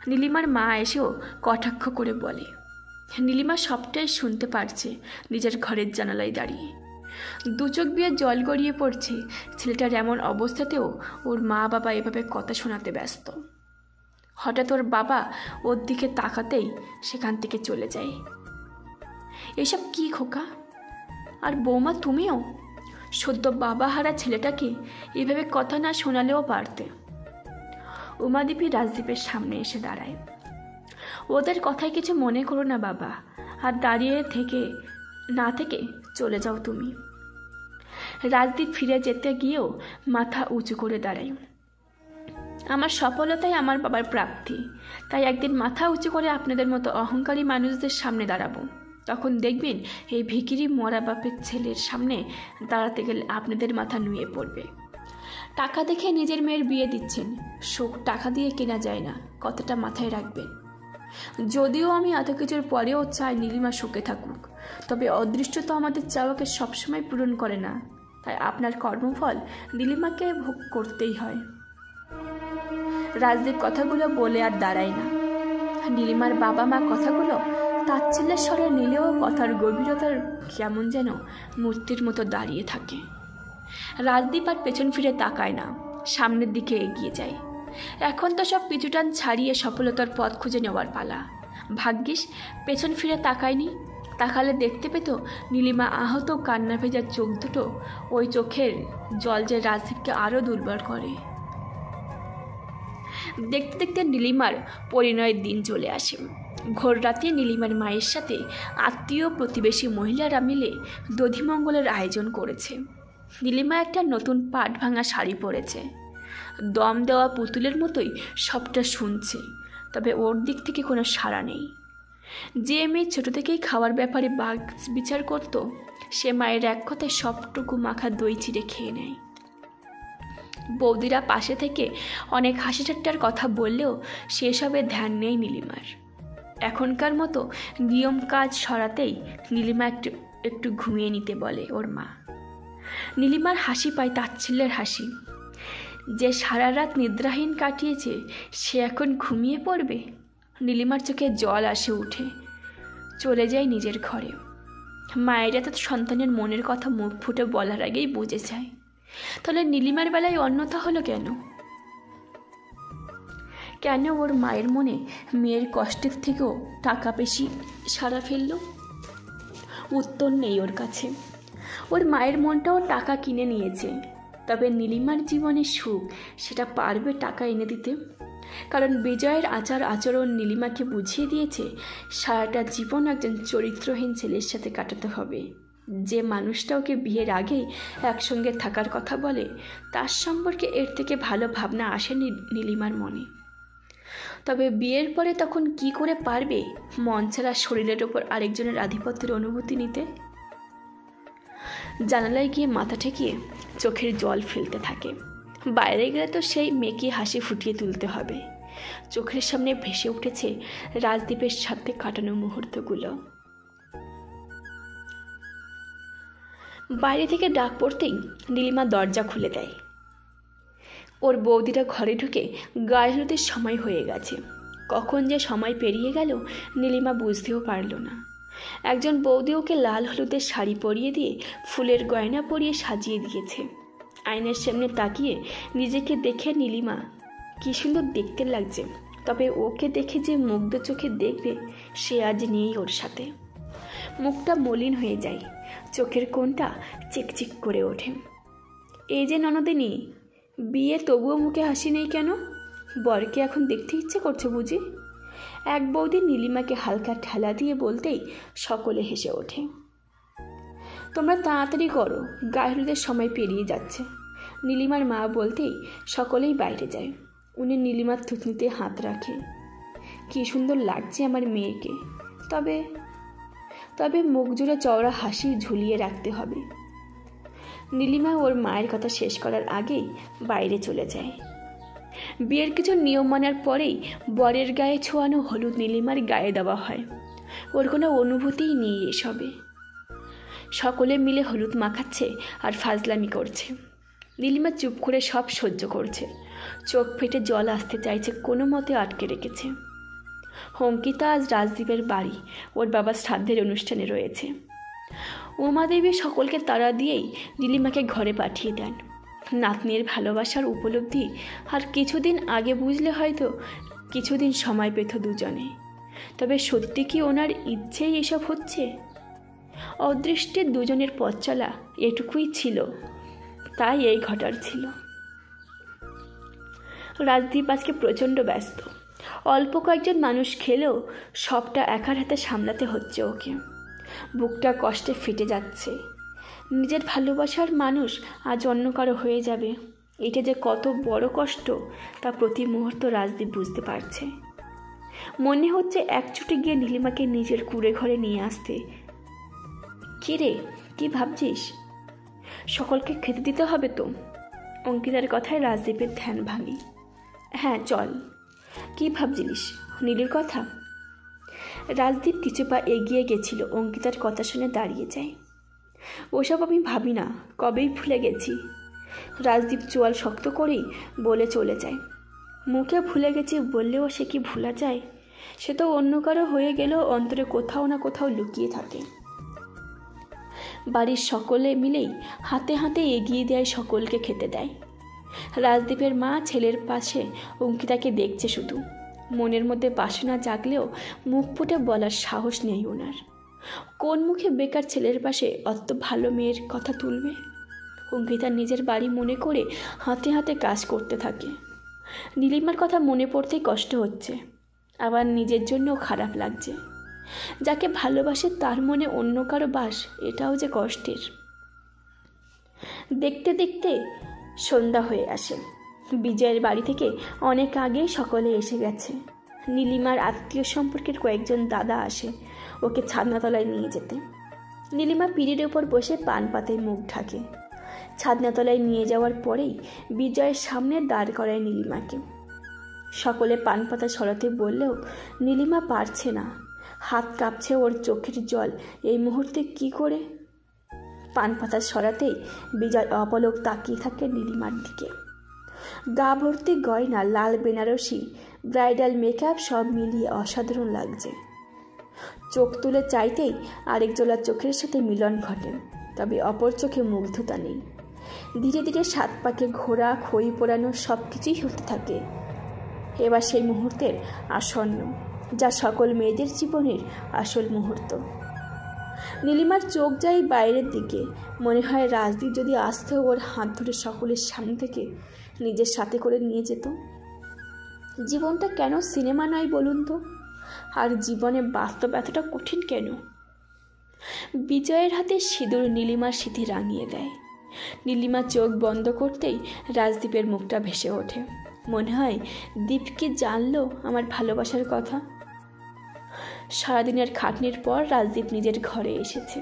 S1: নীলিমার মা এসেও কটাক্ষ করে বলে। নীলিমা সবটাই শুনতে পারছে নিজের ঘরের জানালায় দাঁড়িয়ে। 2 চোখ দিয়ে জল গড়িয়ে পড়ছে। ছেলেটার এমন অবস্থাতেও ওর মা বাবা এভাবে কথা শোনাতে ব্যস্ত। হঠাৎ ওর বাবা ওর দিকে তাকাতেই সেখান থেকে চলে যায়। এসব কি খোকা? আর বৌমা, তুমিও? সদ্য বাবা হারা ছেলেটাকে এভাবে কথা না শোনালেও পারতে। উমাদেবী রাজদীপের সামনে এসে দাঁড়ায়। ওদের কথায় কিছু মনে করো না বাবা, আর দাঁড়িয়ে থেকে চলে যাও তুমি। রাজদীপ ফিরে যেতে গিয়েও মাথা উঁচু করে দাঁড়ায়। আমার সফলতাই আমার বাবার প্রাপ্তি, তাই একদিন মাথা উঁচু করে আপনাদের মতো অহংকারী মানুষদের সামনে দাঁড়াবো। তখন দেখবেন এই ভিখিরি মরা বাপের ছেলের সামনে দাঁড়াতে গেলে আপনাদের মাথা নুয়ে পড়বে। টাকা দেখে নিজের মেয়ের বিয়ে দিচ্ছেন, সুখ টাকা দিয়ে কেনা যায় না, কথাটা মাথায় রাখবেন। যদিও আমি এত কিছুর পরেও চাই নীলিমা সুখে থাকুক, তবে অদৃষ্ট তো আমাদের চাওয়াকে সবসময় পূরণ করে না, তাই আপনার কর্মফল নীলিমাকে ভোগ করতেই হয়। রাজদীপ কথাগুলো বলে আর দাঁড়ায় না। নীলিমার বাবা মা কথাগুলো তাচ্ছিল্যের স্বরে নিলেও কথার গভীরতার কেমন যেন মূর্তির মতো দাঁড়িয়ে থাকে। রাজদীপ আর পেছন ফিরে তাকায় না, সামনের দিকে এগিয়ে যায়। এখন তো সব পিছুটান ছাড়িয়ে সফলতার পথ খুঁজে নেওয়ার পালা। ভাগ্যিস পেছন ফিরে তাকায়নি, তাকালে দেখতে পেত নীলিমা আহত কান্না ভেজা চোখ দুটো, ওই চোখের জল যে রাজদীপকে আরও দুর্বল করে। দেখতে দেখতে নীলিমার পরিণয়ের দিন চলে আসে। ঘোর রাতে নীলিমার মায়ের সাথে আত্মীয় প্রতিবেশী মহিলারা মিলে দধিমঙ্গলের আয়োজন করেছে। নীলিমা একটা নতুন পাট ভাঙা শাড়ি পরেছে, দম দেওয়া পুতুলের মতোই সবটা শুনছে, তবে ওর দিক থেকে কোনো সাড়া নেই। যে মেয়ে ছোটো থেকেই খাওয়ার ব্যাপারে বাগ বিচার করত, সে মায়ের এক কথায় সবটুকু মাখা দই চিড়ে খেয়ে নেয়। বৌদিরা পাশে থেকে অনেক হাসি ঠাট্টার কথা বললেও সেসবে ধ্যান নেই নীলিমার। এখনকার মতো নিয়ম কাজ সরাতেই নীলিমা একটু ঘুমিয়ে নিতে বলে ওর মা। নীলিমার হাসি পায় তাচ্ছিল্যের হাসি। যে সারা রাত নিদ্রাহীন কাটিয়েছে সে এখন ঘুমিয়ে পড়বে। নীলিমার চোখে জল আসে উঠে, চলে যায় নিজের ঘরে। মায়েরা তো সন্তানের মনের কথা মুখ ফুটে বলার আগেই বুঝে যায়, তাহলে নীলিমার বেলায় অন্যথা হলো কেন? কেন ওর মায়ের মনে মেয়ের কষ্টের থেকেও টাকা বেশি সাড়া ফেলল? উত্তর নেই ওর কাছে। ওর মায়ের মনটাও টাকা কিনে নিয়েছে, তবে নীলিমার জীবনের সুখ সেটা পারবে টাকা এনে দিতে? কারণ বিজয়ের আচার আচরণ নীলিমাকে বুঝিয়ে দিয়েছে সারাটা জীবন একজন চরিত্রহীন ছেলের সাথে কাটাতে হবে। যে মানুষটা ওকে বিয়ের আগেই একসঙ্গে থাকার কথা বলে, তার সম্পর্কে এর থেকে ভালো ভাবনা আসেনি নীলিমার মনে। তবে বিয়ের পরে তখন কি করে পারবে মন ছাড়া শরীরের ওপর আরেকজনের আধিপত্যের অনুভূতি নিতে? জানালায় গিয়ে মাথা ঠেকিয়ে চোখের জল ফেলতে থাকে। বাইরে গেলে তো সেই মেকি হাসি ফুটিয়ে তুলতে হবে। চোখের সামনে ভেসে উঠেছে রাজদীপের সাথে কাটানো মুহূর্তগুলো। বাইরে থেকে ডাক পড়তেই নীলিমা দরজা খুলে দেয়। ওর বৌদিরা ঘরে ঢুকে গায়ে হলুদের সময় হয়ে গেছে। কখন যে সময় পেরিয়ে গেল নীলিমা বুঝতেও পারল না। একজন বৌদি ওকে লাল হলুদের শাড়ি পরিয়ে দিয়ে ফুলের গয়না পরিয়ে সাজিয়ে দিয়েছে। আয়নার সামনে তাকিয়ে নিজেকে দেখে নীলিমা কি সুন্দর দেখতে লাগছে, তবে ওকে দেখে যে মুগ্ধ চোখে দেখবে সে আজ নেই ওর সাথে। মুখটা মলিন হয়ে যায়, চোখের কোণটা চিকচিক করে ওঠে। এই যে ননদিনী, বিয়ে তবুও মুখে হাসি নেই কেন? বরকে এখন দেখতে ইচ্ছে করছে বুঝি? এক বৌদি নীলিমাকে হালকা ঠেলা দিয়ে বলতেই সকলে হেসে ওঠে। তোমরা তাড়াতাড়ি করো, গায়ে হলুদের সময় পেরিয়ে যাচ্ছে। নীলিমার মা বলতেই সকলেই বাইরে যায়। উনি নীলিমার থুতনিতে হাত রাখে। কি সুন্দর লাগছে আমার মেয়েকে, তবে তবে মুখ জুড়ে চওড়া হাসি ঝুলিয়ে রাখতে হবে। নীলিমা ওর মায়ের কথা শেষ করার আগেই বাইরে চলে যায়। বিয়ের কিছু নিয়ম মানার পরেই বরের গায়ে ছোঁয়ানো হলুদ নীলিমার গায়ে দেওয়া হয়। ওর কোনো অনুভূতিই নেই এসবে। সকলে মিলে হলুদ মাখাচ্ছে আর ফাজলামি করছে। নীলিমা চুপ করে সব সহ্য করছে। চোখ ফেটে জল আসতে চাইছে, কোনো মতে আটকে রেখেছে। অঙ্কিতা আজ রাজদীপের বাড়ি ওর বাবার শ্রাদ্ধের অনুষ্ঠানে রয়েছে। উমাদেবী সকলকে তাড়া দিয়েই নীলিমাকে ঘরে পাঠিয়ে দেন। নাতনির ভালোবাসার উপলব্ধি আর কিছুদিন আগে বুঝলে হয়তো কিছুদিন সময় পেত দুজনে। তবে সত্যি কি ওনার ইচ্ছেই এসব হচ্ছে? অদৃষ্টের দুজনের পথ চলা এটুকুই ছিল, তাই এই ঘটার ছিল। রাজদীপ আজকে প্রচণ্ড ব্যস্ত। অল্প কয়েকজন মানুষ খেলেও সবটা একার হাতে সামলাতে হচ্ছে ওকে। বুকটা কষ্টে ফেটে যাচ্ছে। নিজের ভালোবাসার মানুষ আজ অন্য কারো হয়ে যাবে, এটা যে কত বড় কষ্ট তা প্রতি মুহূর্ত রাজদীপ বুঝতে পারছে। মনে হচ্ছে এক ছুটে গিয়ে নীলিমাকে নিজের কুঁড়ে ঘরে নিয়ে আসতে। কি রে, কি ভাবছিস? সকলকে খেতে দিতে হবে তো। অঙ্কিতার কথায় রাজদীপের ধ্যান ভাঙি। হ্যাঁ চল। কি ভাবছিলিস? নীলুর কথা? রাজদীপ কিছু পা এগিয়ে গেছিল, অঙ্কিতার কথা শুনে দাঁড়িয়ে যায়। ওসব আমি ভাবি না, কবেই ভুলে গেছি। রাজদীপ চোয়াল শক্ত করেই বলে চলে যায়। মুখে ভুলে গেছি বললেও সে কি ভোলা যায়? সে তো অন্য কারো হয়ে গেলেও অন্তরে কোথাও না কোথাও লুকিয়ে থাকে। বাড়ির সকলে মিলেই হাতে হাতে এগিয়ে দেয়, সকলকে খেতে দেয়। রাজদীপের মা ছেলের পাশে অঙ্কিতাকে দেখছে শুধু। মনের মধ্যে বাসনা জাগলেও মুখ ফুটে বলার সাহস নেই ওনার। কোন মুখে বেকার ছেলের পাশে অত ভালো মেয়ের কথা তুলবে? অঙ্কিতা নিজের বাড়ি মনে করে হাতে হাতে কাজ করতে থাকে। নীলিমার কথা মনে পড়তেই কষ্ট হচ্ছে, আবার নিজের জন্যও খারাপ লাগছে। যাকে ভালোবাসে তার মনে অন্য কারো বাস, এটাও যে কষ্টের। দেখতে দেখতে সন্ধ্যা হয়ে আসে। বিজয়ের বাড়ি থেকে অনেক আগেই সকলে এসে গেছে। নীলিমার আত্মীয় সম্পর্কের কয়েকজন দাদা আসে ওকে ছাদনাতলায় নিয়ে যেতে। নীলিমা পিঁড়ির ওপর বসে পান পাতায় মুখ ঢাকে। ছাদনাতলায় নিয়ে যাওয়ার পরেই বিজয়ের সামনে দাঁড় করায় নীলিমাকে। সকলে পান পাতা সরাতে বললেও নীলিমা পারছে না, হাত কাঁপছে ওর, চোখের জল এই মুহূর্তে কি করে। পান পাতা সরাতেই বিজয় অপলক তাকিয়ে থাকে নীলিমার দিকে। গা ভর্তি গয়না, লাল বেনারসি, ব্রাইডাল মেকআপ সব মিলিয়ে অসাধারণ লাগছে। চোখ তুলে চাইতেই আরেক জোড়া চোখের সাথে মিলন ঘটে, তবে অপর চোখে মুগ্ধতা নেই। ধীরে ধীরে সাত পাকে ঘোরা, খই পোড়ানো সব কিছুই হতে থাকে। এবার সেই মুহূর্তের আসন্ন, যা সকল মেয়েদের জীবনের আসল মুহূর্ত। নীলিমার চোখ যায় বাইরের দিকে। মনে হয় রাজদীপ যদি আসতে ওর হাত ধরে সকলের সামনে থেকে নিজের সাথে করে নিয়ে যেত। জীবনটা কেন সিনেমা নয় বলুন তো? আর জীবনে বাস্তব এতটা কঠিন কেন? বিজয়ের হাতে সিঁদুর নীলিমার স্মৃতি রাঙিয়ে দেয়। নীলিমা চোখ বন্ধ করতেই রাজদীপের মুখটা ভেসে ওঠে। মনে হয় দীপ কি জানলো আমার ভালোবাসার কথা। সারাদিনের খাটনির পর রাজদীপ নিজের ঘরে এসেছে।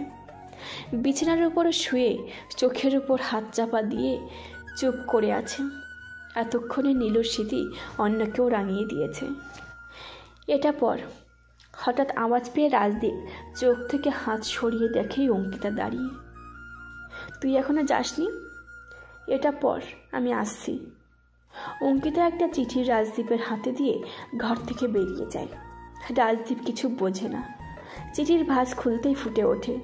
S1: বিছানার উপর শুয়ে চোখের উপর হাত চাপা দিয়ে চুপ করে আছে। এতক্ষণে নীলুর স্মৃতি অন্য কেউ রাঙিয়ে দিয়েছে। এটা পর। হঠাৎ আওয়াজ পেয়ে রাজদীপ চোখ থেকে হাত সরিয়ে দেখেই অঙ্কিতা দাঁড়িয়ে। তুই এখনো যাসনি? এটা পর, আমি আসছি। অঙ্কিতা একটা চিঠি রাজদীপের হাতে দিয়ে ঘর থেকে বেরিয়ে যায়। রাজদীপ কিছু বোঝে না। চিঠির ভাঁজ খুলতেই ফুটে ওঠে।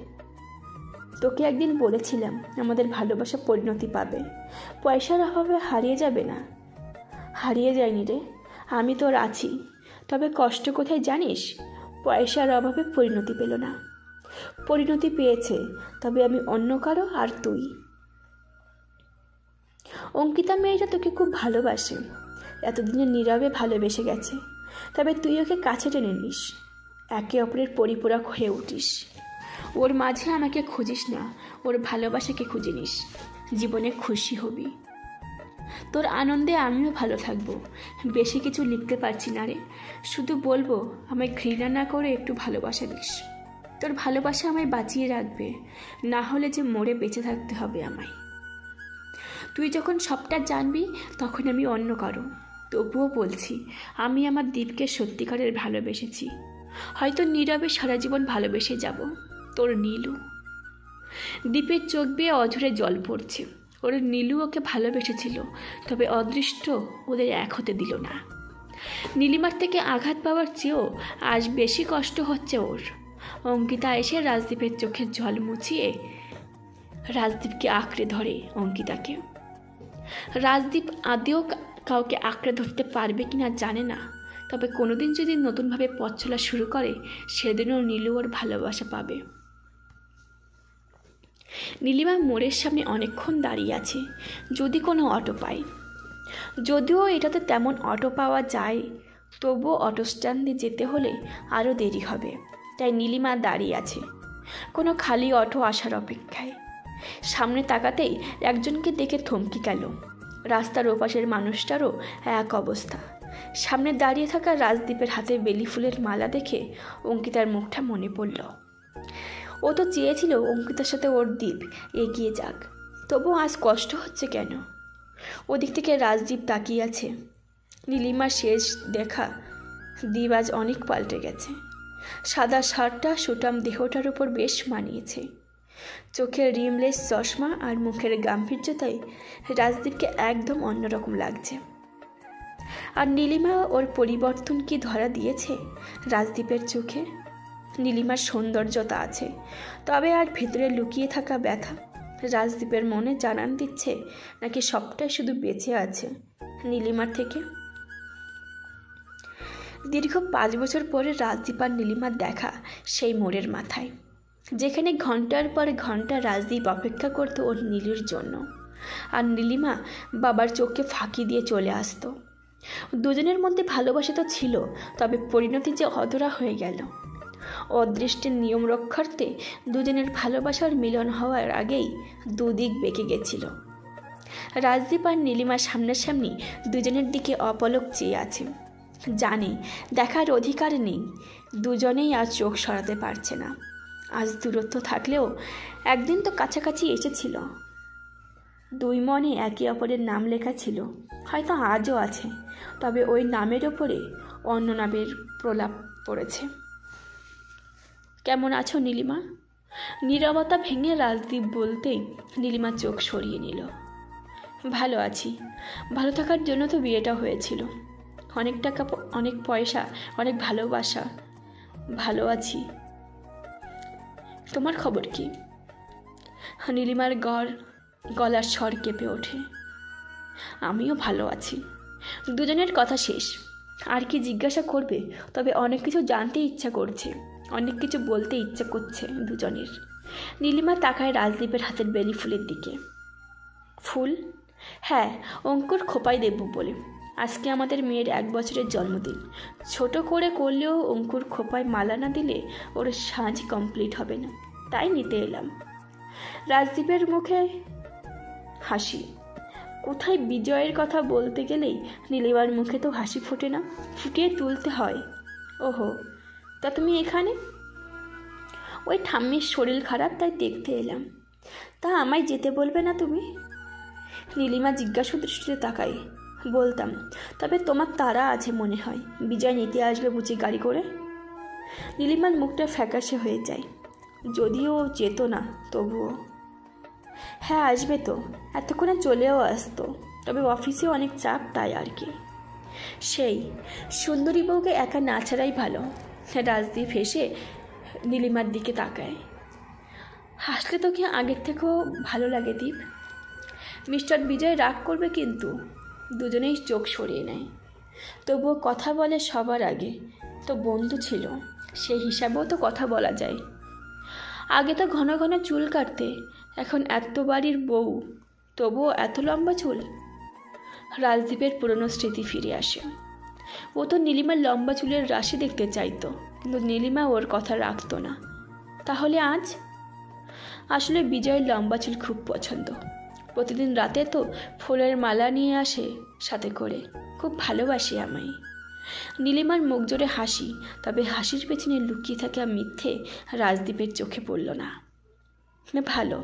S1: তোকে একদিন বলেছিলাম আমাদের ভালোবাসা পরিণতি পাবে, পয়সার অভাবে হারিয়ে যাবে না। হারিয়ে যায়নি রে, আমি তোর আছি। তবে কষ্ট কোথায় জানিস? পয়সার অভাবে পরিণতি পেল না, পরিণতি পেয়েছে, তবে আমি অন্য কারো আর তুই। অঙ্কিতা মেয়েটা তোকে খুব ভালোবাসে, এতদিনে নীরবে ভালোবেসে গেছে, তবে তুই ওকে কাছে টেনে নিস, একে অপরের পরিপূরক হয়ে উঠিস। ওর মাঝে আমাকে খুঁজিস না, ওর ভালোবাসাকে খুঁজে নিস, জীবনে খুশি হবি। তোর আনন্দে আমিও ভালো থাকবো। বেশি কিছু লিখতে পারছি না রে, শুধু বলবো আমায় ঘৃণা না করে একটু ভালোবাসা দিস। তোর ভালোবাসা আমায় বাঁচিয়ে রাখবে, না হলে যে মরে বেঁচে থাকতে হবে আমায়। তুই যখন সবটা জানবি তখন আমি অন্য কারো, তবুও বলছি আমি আমার দীপকে সত্যিকারের ভালোবেসেছি। হয়তো নীরবে সারা জীবন ভালোবেসে যাব। তোর নীলু। দীপের চোখ বেয়ে অঝরে জল পড়ছে। ওর নীলু ওকে ভালোবেসেছিল, তবে অদৃষ্ট ওদের এক হতে দিল না। নীলিমার থেকে আঘাত পাওয়ার চেয়েও আজ বেশি কষ্ট হচ্ছে ওর। অঙ্কিতা এসে রাজদীপের চোখের জল মুছিয়ে রাজদীপকে আঁকড়ে ধরে অঙ্কিতাকে। রাজদীপ আদেও কাউকে আঁকড়ে ধরতে পারবে কিনা জানে না, তবে কোনোদিন যদি নতুনভাবে পথ চলা শুরু করে সেদিনও নীলু ওর ভালোবাসা পাবে। নীলিমা মোড়ের সামনে অনেকক্ষণ দাঁড়িয়ে আছে, যদি কোনো অটো পায়। যদিও এটাতে তেমন অটো পাওয়া যায়, তবুও অটো স্ট্যান্ডে যেতে হলে আরও দেরি হবে, তাই নীলিমা দাঁড়িয়ে আছে কোনো খালি অটো আসার অপেক্ষায়। সামনে তাকাতেই একজনকে দেখে থমকে গেল। রাস্তার ওপাশের মানুষটারও এক অবস্থা, সামনে দাঁড়িয়ে থাকা রাজদীপের হাতে বেলি ফুলের মালা দেখে অঙ্কিতার মুখটা মনে পড়ল। ও তো চেয়েছিল অঙ্কিতার সাথে ওর দ্বীপ এগিয়ে যাক, তবু আজ কষ্ট হচ্ছে কেন? ওদিক থেকে রাজদীপ তাকিয়ে আছে। নীলিমার শেষ দেখা দ্বীপ আজ অনেক পাল্টে গেছে। সাদা শার্টটা সুটাম দেহটার উপর বেশ মানিয়েছে। চোখের রিমলেস চশমা আর মুখের গাম্ভীর্যতায় রাজদীপকে একদম অন্যরকম লাগছে। আর নীলিমা ওর পরিবর্তন কি ধরা দিয়েছে রাজদীপের চোখে? নীলিমার সৌন্দর্যতা আছে, তবে আর ভেতরে লুকিয়ে থাকা ব্যথা রাজদীপের মনে জানান দিচ্ছে নাকি সবটাই শুধু বেঁচে আছে নীলিমার থেকে। দীর্ঘ 5 বছর পরে রাজদীপ আর নীলিমার দেখা সেই মোড়ের মাথায়, যেখানে ঘন্টার পর ঘন্টা রাজদীপ অপেক্ষা করত ওর নীলির জন্য, আর নীলিমা বাবার চোখকে ফাঁকি দিয়ে চলে আসতো। দুজনের মধ্যে ভালোবাসা তো ছিল, তবে পরিণতি যে অধরা হয়ে গেল। অদৃষ্টের নিয়ম রক্ষার্থে দুজনের ভালোবাসার মিলন হওয়ার আগেই দুদিক বেঁকে গেছিল। রাজদীপ আর নীলিমা সামনাসামনি দুজনের দিকে অপলক চেয়ে আছে। জানে দেখার অধিকার নেই, দুজনেই আর চোখ সরাতে পারছে না। আজ দূরত্ব থাকলেও একদিন তো কাছাকাছি এসেছিল। দুই মনে একে অপরের নাম লেখা ছিল, হয়তো আজও আছে, তবে ওই নামের ওপরে অন্য নামের প্রলাপ পড়েছে। কেমন আছো নীলিমা? নীরবতা ভেঙে রাজদীপ বলতেই নীলিমা চোখ সরিয়ে নিল। ভালো আছি। ভালো থাকার জন্য তো বিয়েটা হয়েছিল। অনেক টাকা, অনেক পয়সা, অনেক ভালোবাসা। ভালো আছি। তোমার খবর কি? নীলিমার গলার স্বর কেঁপে ওঠে। আমিও ভালো আছি। দুজনের কথা শেষ। আর কি জিজ্ঞাসা করবে? তবে অনেক কিছু জানতে ইচ্ছা করছে, অনেক কিছু বলতে ইচ্ছা করছে দুজনের। নীলিমা তাকায় রাজদীপের হাতের বেলি ফুলের দিকে। ফুল? হ্যাঁ, অঙ্কুর খোপায় দেব বলে। আজকে আমাদের মেয়ের 1 বছরের জন্মদিন। ছোট করে করলেও অঙ্কুর খোপায় মালা না দিলে ওর সাজ কমপ্লিট হবে না, তাই নিতে এলাম। রাজদীপের মুখে হাসি। কোথায় বিজয়ের কথা বলতে গেলেই নীলিমার মুখে তো হাসি ফোটে না, ফুটিয়ে তুলতে হয়। ওহো, তা তুমি এখানে? ওই ঠাম্মির শরীর খারাপ, তাই দেখতে এলাম। তা আমায় যেতে বলবে না তুমি? নীলিমা জিজ্ঞাসু দৃষ্টিতে তাকাই। বলতাম, তবে তোমার তাড়া আছে মনে হয়। বিজয় নিতে আসবে বুঝি গাড়ি করে? নীলিমার মুখটা ফ্যাকাশে হয়ে যায়। যদিও যেত না, তবুও। হ্যাঁ আসবে তো, এতক্ষণে চলেও আসতো, তবে অফিসে অনেক চাপ, তাই আর কি। সেই সুন্দরী বউকে একা না ছাড়াই ভালো। রাজদীপ হেসে নীলিমার দিকে তাকায়। হাসলে তো কি আগের থেকেও ভালো লাগে দীপ? মিস্টার বিজয় রাগ করবে কিন্তু। দুজনেই চোখ সরিয়ে নেয়। তবুও কথা বলে সবার আগে। তো বন্ধু ছিল, সেই হিসাবেও তো কথা বলা যায়। আগে তো ঘন ঘন চুল কাটতে, এখন এত বাড়ির বউ, তবুও এত লম্বা চুল। রাজদীপের পুরনো স্মৃতি ফিরে আসে। ও তো নীলিমার লম্বা চুলের রাশি দেখতে চাইতো, কিন্তু নীলিমা ওর কথা রাখতো না। তাহলে আজ? আসলে বিজয়ের লম্বা চুল খুব পছন্দ। প্রতিদিন রাতে তো ফুলের মালা নিয়ে আসে সাথে করে। খুব ভালোবাসে আমায়। নীলিমার মুখ জোরে হাসি, তবে হাসির পেছনে লুকিয়ে থাকা মিথ্যে রাজদীপের চোখে পড়ল না। ভালো,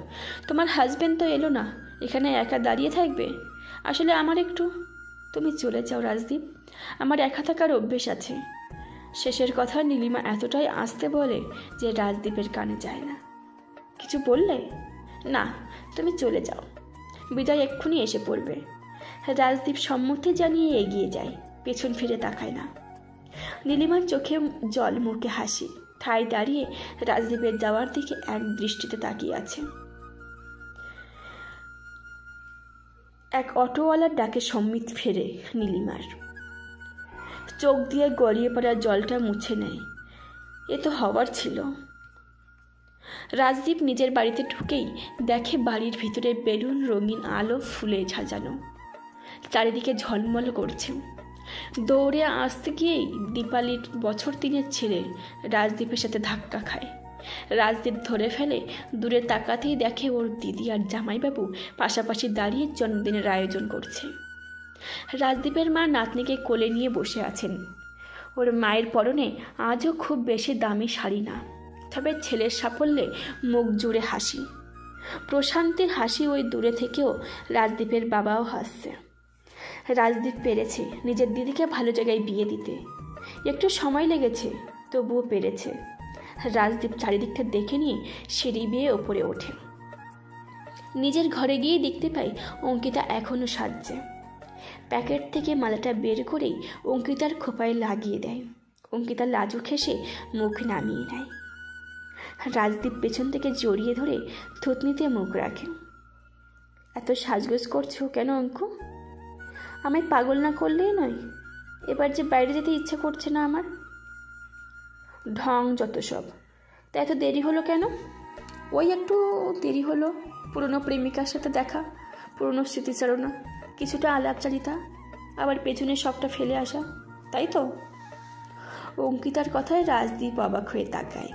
S1: তোমার হাজবেন্ড তো এলো না, এখানে একা দাঁড়িয়ে থাকবে? আসলে আমার একটু। তুমি চলে যাও রাজদীপ, আমার একা থাকার অভ্যেস আছে। শেষের কথা নীলিমা এতটাই আস্তে বলে যে রাজদীপের কানে যায় না। কিছু বললে? না, তুমি চলে যাও, বিজয় এক্ষুনি এসে পড়বে। রাজদীপ সম্মতি জানিয়ে এগিয়ে যায়, পেছন ফিরে তাকায় না। নীলিমার চোখে জল, মুখে হাসি, ঠায় দাঁড়িয়ে রাজদীপের যাওয়ার দিকে এক দৃষ্টিতে তাকিয়ে আছে। এক অটোওয়ালার ডাকে সম্মিত ফেরে নীলিমার। চোখ দিয়ে গড়িয়ে পড়া জলটা মুছে নেয়। এ তো হবার ছিল। রাজদীপ নিজের বাড়িতে ঢুকেই দেখে বাড়ির ভিতরে বেলুন, রঙিন আলো, ফুলে সাজানো, চারিদিকে ঝলমল করছে। দৌড়ে আসতে গিয়েই দীপালির বছর 3 ছেলে রাজদীপের সাথে ধাক্কা খায়। রাজদীপ ধরে ফেলে। দূরে তাকাতেই দেখে ওর দিদি আর জামাইবাবু পাশাপাশি দাঁড়িয়ে জন্মদিনের আয়োজন করছে। রাজদীপের মা নাতনিকে কোলে নিয়ে বসে আছেন। ওর মায়ের পরনে আজও খুব বেশি দামি শাড়ি না, তবে ছেলের সাফল্যে মুখ জুড়ে হাসি। প্রশান্তির হাসি ওই দূরে থেকেও রাজদীপের বাবাও হাসছে। রাজদীপ পেরেছে নিজের দিদিকে ভালো জায়গায় বিয়ে দিতে। একটু সময় লেগেছে, তবুও পেরেছে। রাজদীপ চারিদিকটা দেখে নিয়ে সিঁড়ি বেয়ে ওপরে ওঠে। নিজের ঘরে গিয়ে দেখতে পাই অঙ্কিতা এখনও সাজছে। প্যাকেট থেকে মালাটা বের করেই অঙ্কিতার খোপায় লাগিয়ে দেয়। অঙ্কিতা লাজুক হেসে মুখ নামিয়ে নেয়। রাজদীপ পেছন থেকে জড়িয়ে ধরে থুতনিতে মুখ রাখে। এত সাজগোজ করছো কেন অঙ্কু? আমায় পাগল না করলেই নয়। এবার যে বাইরে যেতে ইচ্ছে করছে না আমার। ঢং যত সব। তা এত দেরি হলো কেন? ওই একটু দেরি হলো, পুরনো প্রেমিকার সাথে দেখা, পুরনো স্মৃতিচারণা, কিছুটা আলাপচারিতা, আবার পেছনে সবটা ফেলে আসা, তাই তো? অঙ্কিতার কথায় রাজদীপ অবাক হয়ে তাকায়।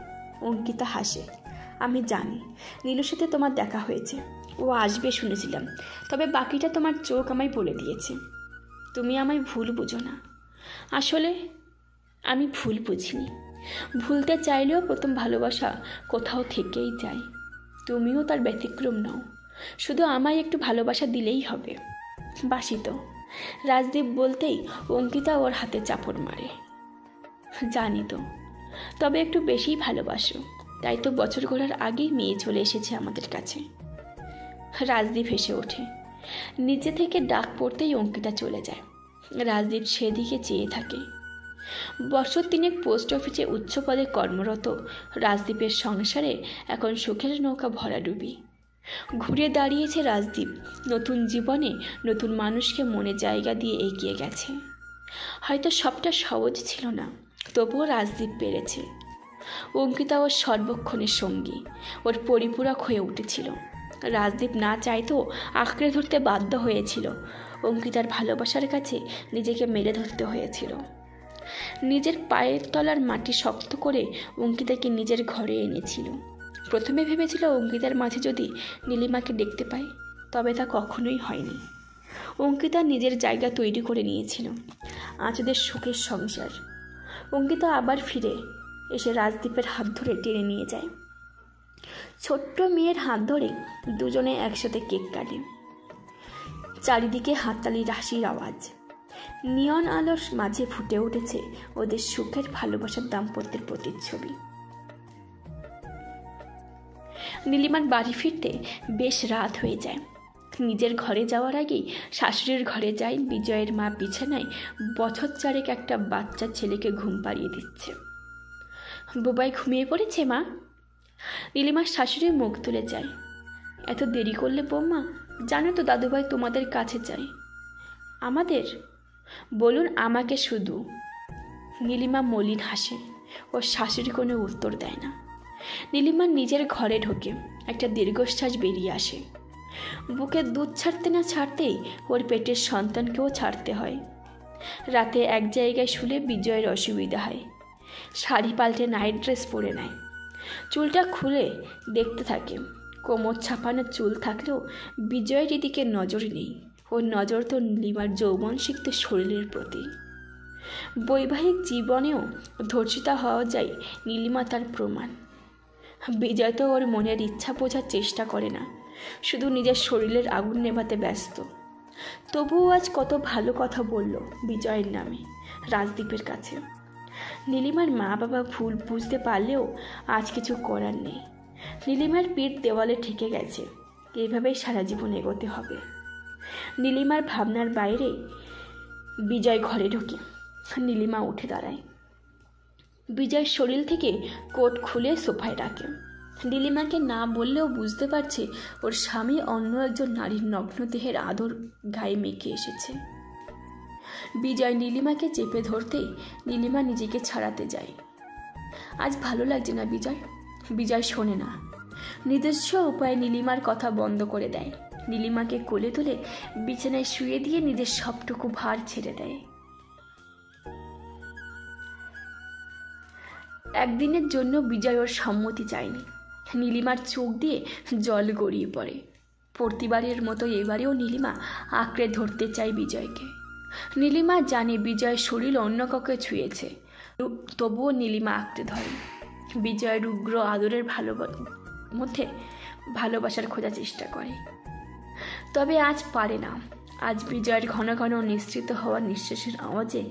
S1: অঙ্কিতা হাসে। আমি জানি নীলুর সাথে তোমার দেখা হয়েছে, ও আসবে শুনেছিলাম, তবে বাকিটা তোমার চোখ আমায় বলে দিয়েছে। তুমি আমায় ভুল বুঝো না। আসলে আমি ভুল বুঝিনি। ভুলতে চাইলেও প্রথম ভালোবাসা কোথাও থেকেই যায়। তুমিও তার ব্যতিক্রম নও। শুধু আমায় একটু ভালোবাসা দিলেই হবে। বাসি তো। রাজদীপ বলতেই অঙ্কিতা ওর হাতে চাপড় মারে। জানি তো, তবে একটু বেশিই ভালোবাসো, তাই তো বছর ঘোরার আগেই মেয়ে চলে এসেছে আমাদের কাছে। রাজদীপ হেসে ওঠে। নিচে থেকে ডাক পড়তেই অঙ্কিতা চলে যায়। রাজদীপ সেদিকে চেয়ে থাকে। বছর 3 পোস্ট অফিসে উচ্চ পদে কর্মরত রাজদীপের সংসারে এখন সুখের নৌকা ভরাডুবি। ঘুরে দাঁড়িয়েছে রাজদীপ। নতুন জীবনে নতুন মানুষকে মনে জায়গা দিয়ে এগিয়ে গেছে। হয়তো সবটা সহজ ছিল না, তবুও রাজদীপ পেরেছে। অঙ্কিতা ওর সর্বক্ষণের সঙ্গী, ওর পরিপূরক হয়ে উঠেছিল। রাজদীপ না চাইতেও আঁকড়ে ধরতে বাধ্য হয়েছিল। অঙ্কিতার ভালোবাসার কাছে নিজেকে মেলে ধরতে হয়েছিল। নিজের পায়ের তলার মাটি শক্ত করে অঙ্কিতাকে নিজের ঘরে এনেছিল। প্রথমে ভেবেছিল অঙ্কিতার মাঝে যদি নীলিমাকে দেখতে পায়, তবে তা কখনোই হয়নি। অঙ্কিতা নিজের জায়গা তৈরি করে নিয়েছিল, আজ ওদের সুখের সংসার। অঙ্কিতা আবার ফিরে এসে রাজদীপের হাত ধরে টেনে নিয়ে যায়। ছোট্ট মেয়ের হাত ধরে দুজনে একসাথে কেক কাটে। চারিদিকে হাততালির হাসির আওয়াজ। নিয়ন আলোর মাঝে ফুটে উঠেছে ওদের সুখের ভালোবাসার দাম্পত্যের প্রতিচ্ছবি। নীলিমার বাড়ি ফিরতে বেশ রাত হয়ে যায়। নিজের ঘরে যাওয়ার আগেই শাশুড়ির ঘরে যায় বিজয়ের মা বিছানায় বছর 4 একটা বাচ্চা ছেলেকে ঘুম পাড়িয়ে দিচ্ছে। বুবাই ঘুমিয়ে পড়েছে মা? নীলিমার শাশুড়ি মুখ তুলে যায়। এত দেরি করলে বৌমা? জানো তো দাদুভাই তোমাদের কাছে চাই। আমাদের? বলুন আমাকে শুধু। নীলিমা মলিন হাসে। ওর শাশুড়ি কোনো উত্তর দেয় না। নীলিমা নিজের ঘরে ঢোকে। একটা দীর্ঘশ্বাস বেরিয়ে আসে। বুকে দুধ ছাড়তে না ছাড়তেই ওর পেটের সন্তানকেও ছাড়তে হয়। রাতে এক জায়গায় শুলে বিজয়ের অসুবিধা হয়। শাড়ি পাল্টে নাইট ড্রেস পরে নেয়। চুলটা খুলে দেখতে থাকে। কোমর ছাপানো চুল থাকলেও বিজয়ের এদিকে নজর নেই। ওর নজর তো নীলিমার যৌবন সিক্ত শরীরের প্রতি। বৈবাহিক জীবনেও ধর্ষিতা হওয়া যায় নীলিমা তার প্রমাণ। বিজয় তো ওর মনের ইচ্ছা বোঝার চেষ্টা করে না, শুধু নিজের শরীরের আগুন নেভাতে ব্যস্ত। তবুও আজ কত ভালো কথা বলল বিজয়ের নামে রাজদীপের কাছে। নীলিমার মা বাবা ভুল বুঝতে পারলেও আজ কিছু করার নেই। নীলিমার পিঠ দেওয়ালে ঠেকে গেছে। এইভাবেই সারা জীবন এগোতে হবে। নীলিমার ভাবনার বাইরে বিজয় ঘরে ঢোকে। নীলিমা উঠে দাঁড়ায়। বিজয়ের শরীর থেকে কোট খুলে সোফায় রাখে। নীলিমাকে না বললেও বুঝতে পারছে ওর স্বামী অন্য একজন নারীর নগ্ন দেহের আদর গায়ে মেখে এসেছে। বিজয় নীলিমাকে চেপে ধরতেই নীলিমা নিজেকে ছাড়াতে যায়। আজ ভালো লাগছে না বিজয়। বিজয় শোনে না। নিজস্ব উপায়ে নীলিমার কথা বন্ধ করে দেয়। নীলিমাকে কোলে তুলে বিছানায় শুয়ে দিয়ে নিজের সবটুকু ভার ছেড়ে দেয়। একদিনের জন্য বিজয় ওর সম্মতি চায়নি। নীলিমার চোখ দিয়ে জল গড়িয়ে পড়ে। প্রতিবারের মতো এবারেও নীলিমা আঁকড়ে ধরতে চায় বিজয়কে। নীলিমা জানে বিজয়ের শরীর অন্য কাউকে ছুঁয়েছে, তবুও নীলিমা আঁকড়ে ধরে। বিজয়ের উগ্র আদরের মধ্যে ভালোবাসার খোঁজার চেষ্টা করে, তবে আজ পারে না। আজ বিজয়ের ঘন ঘন নিঃসৃত হওয়ার নিঃশ্বাসের আওয়াজে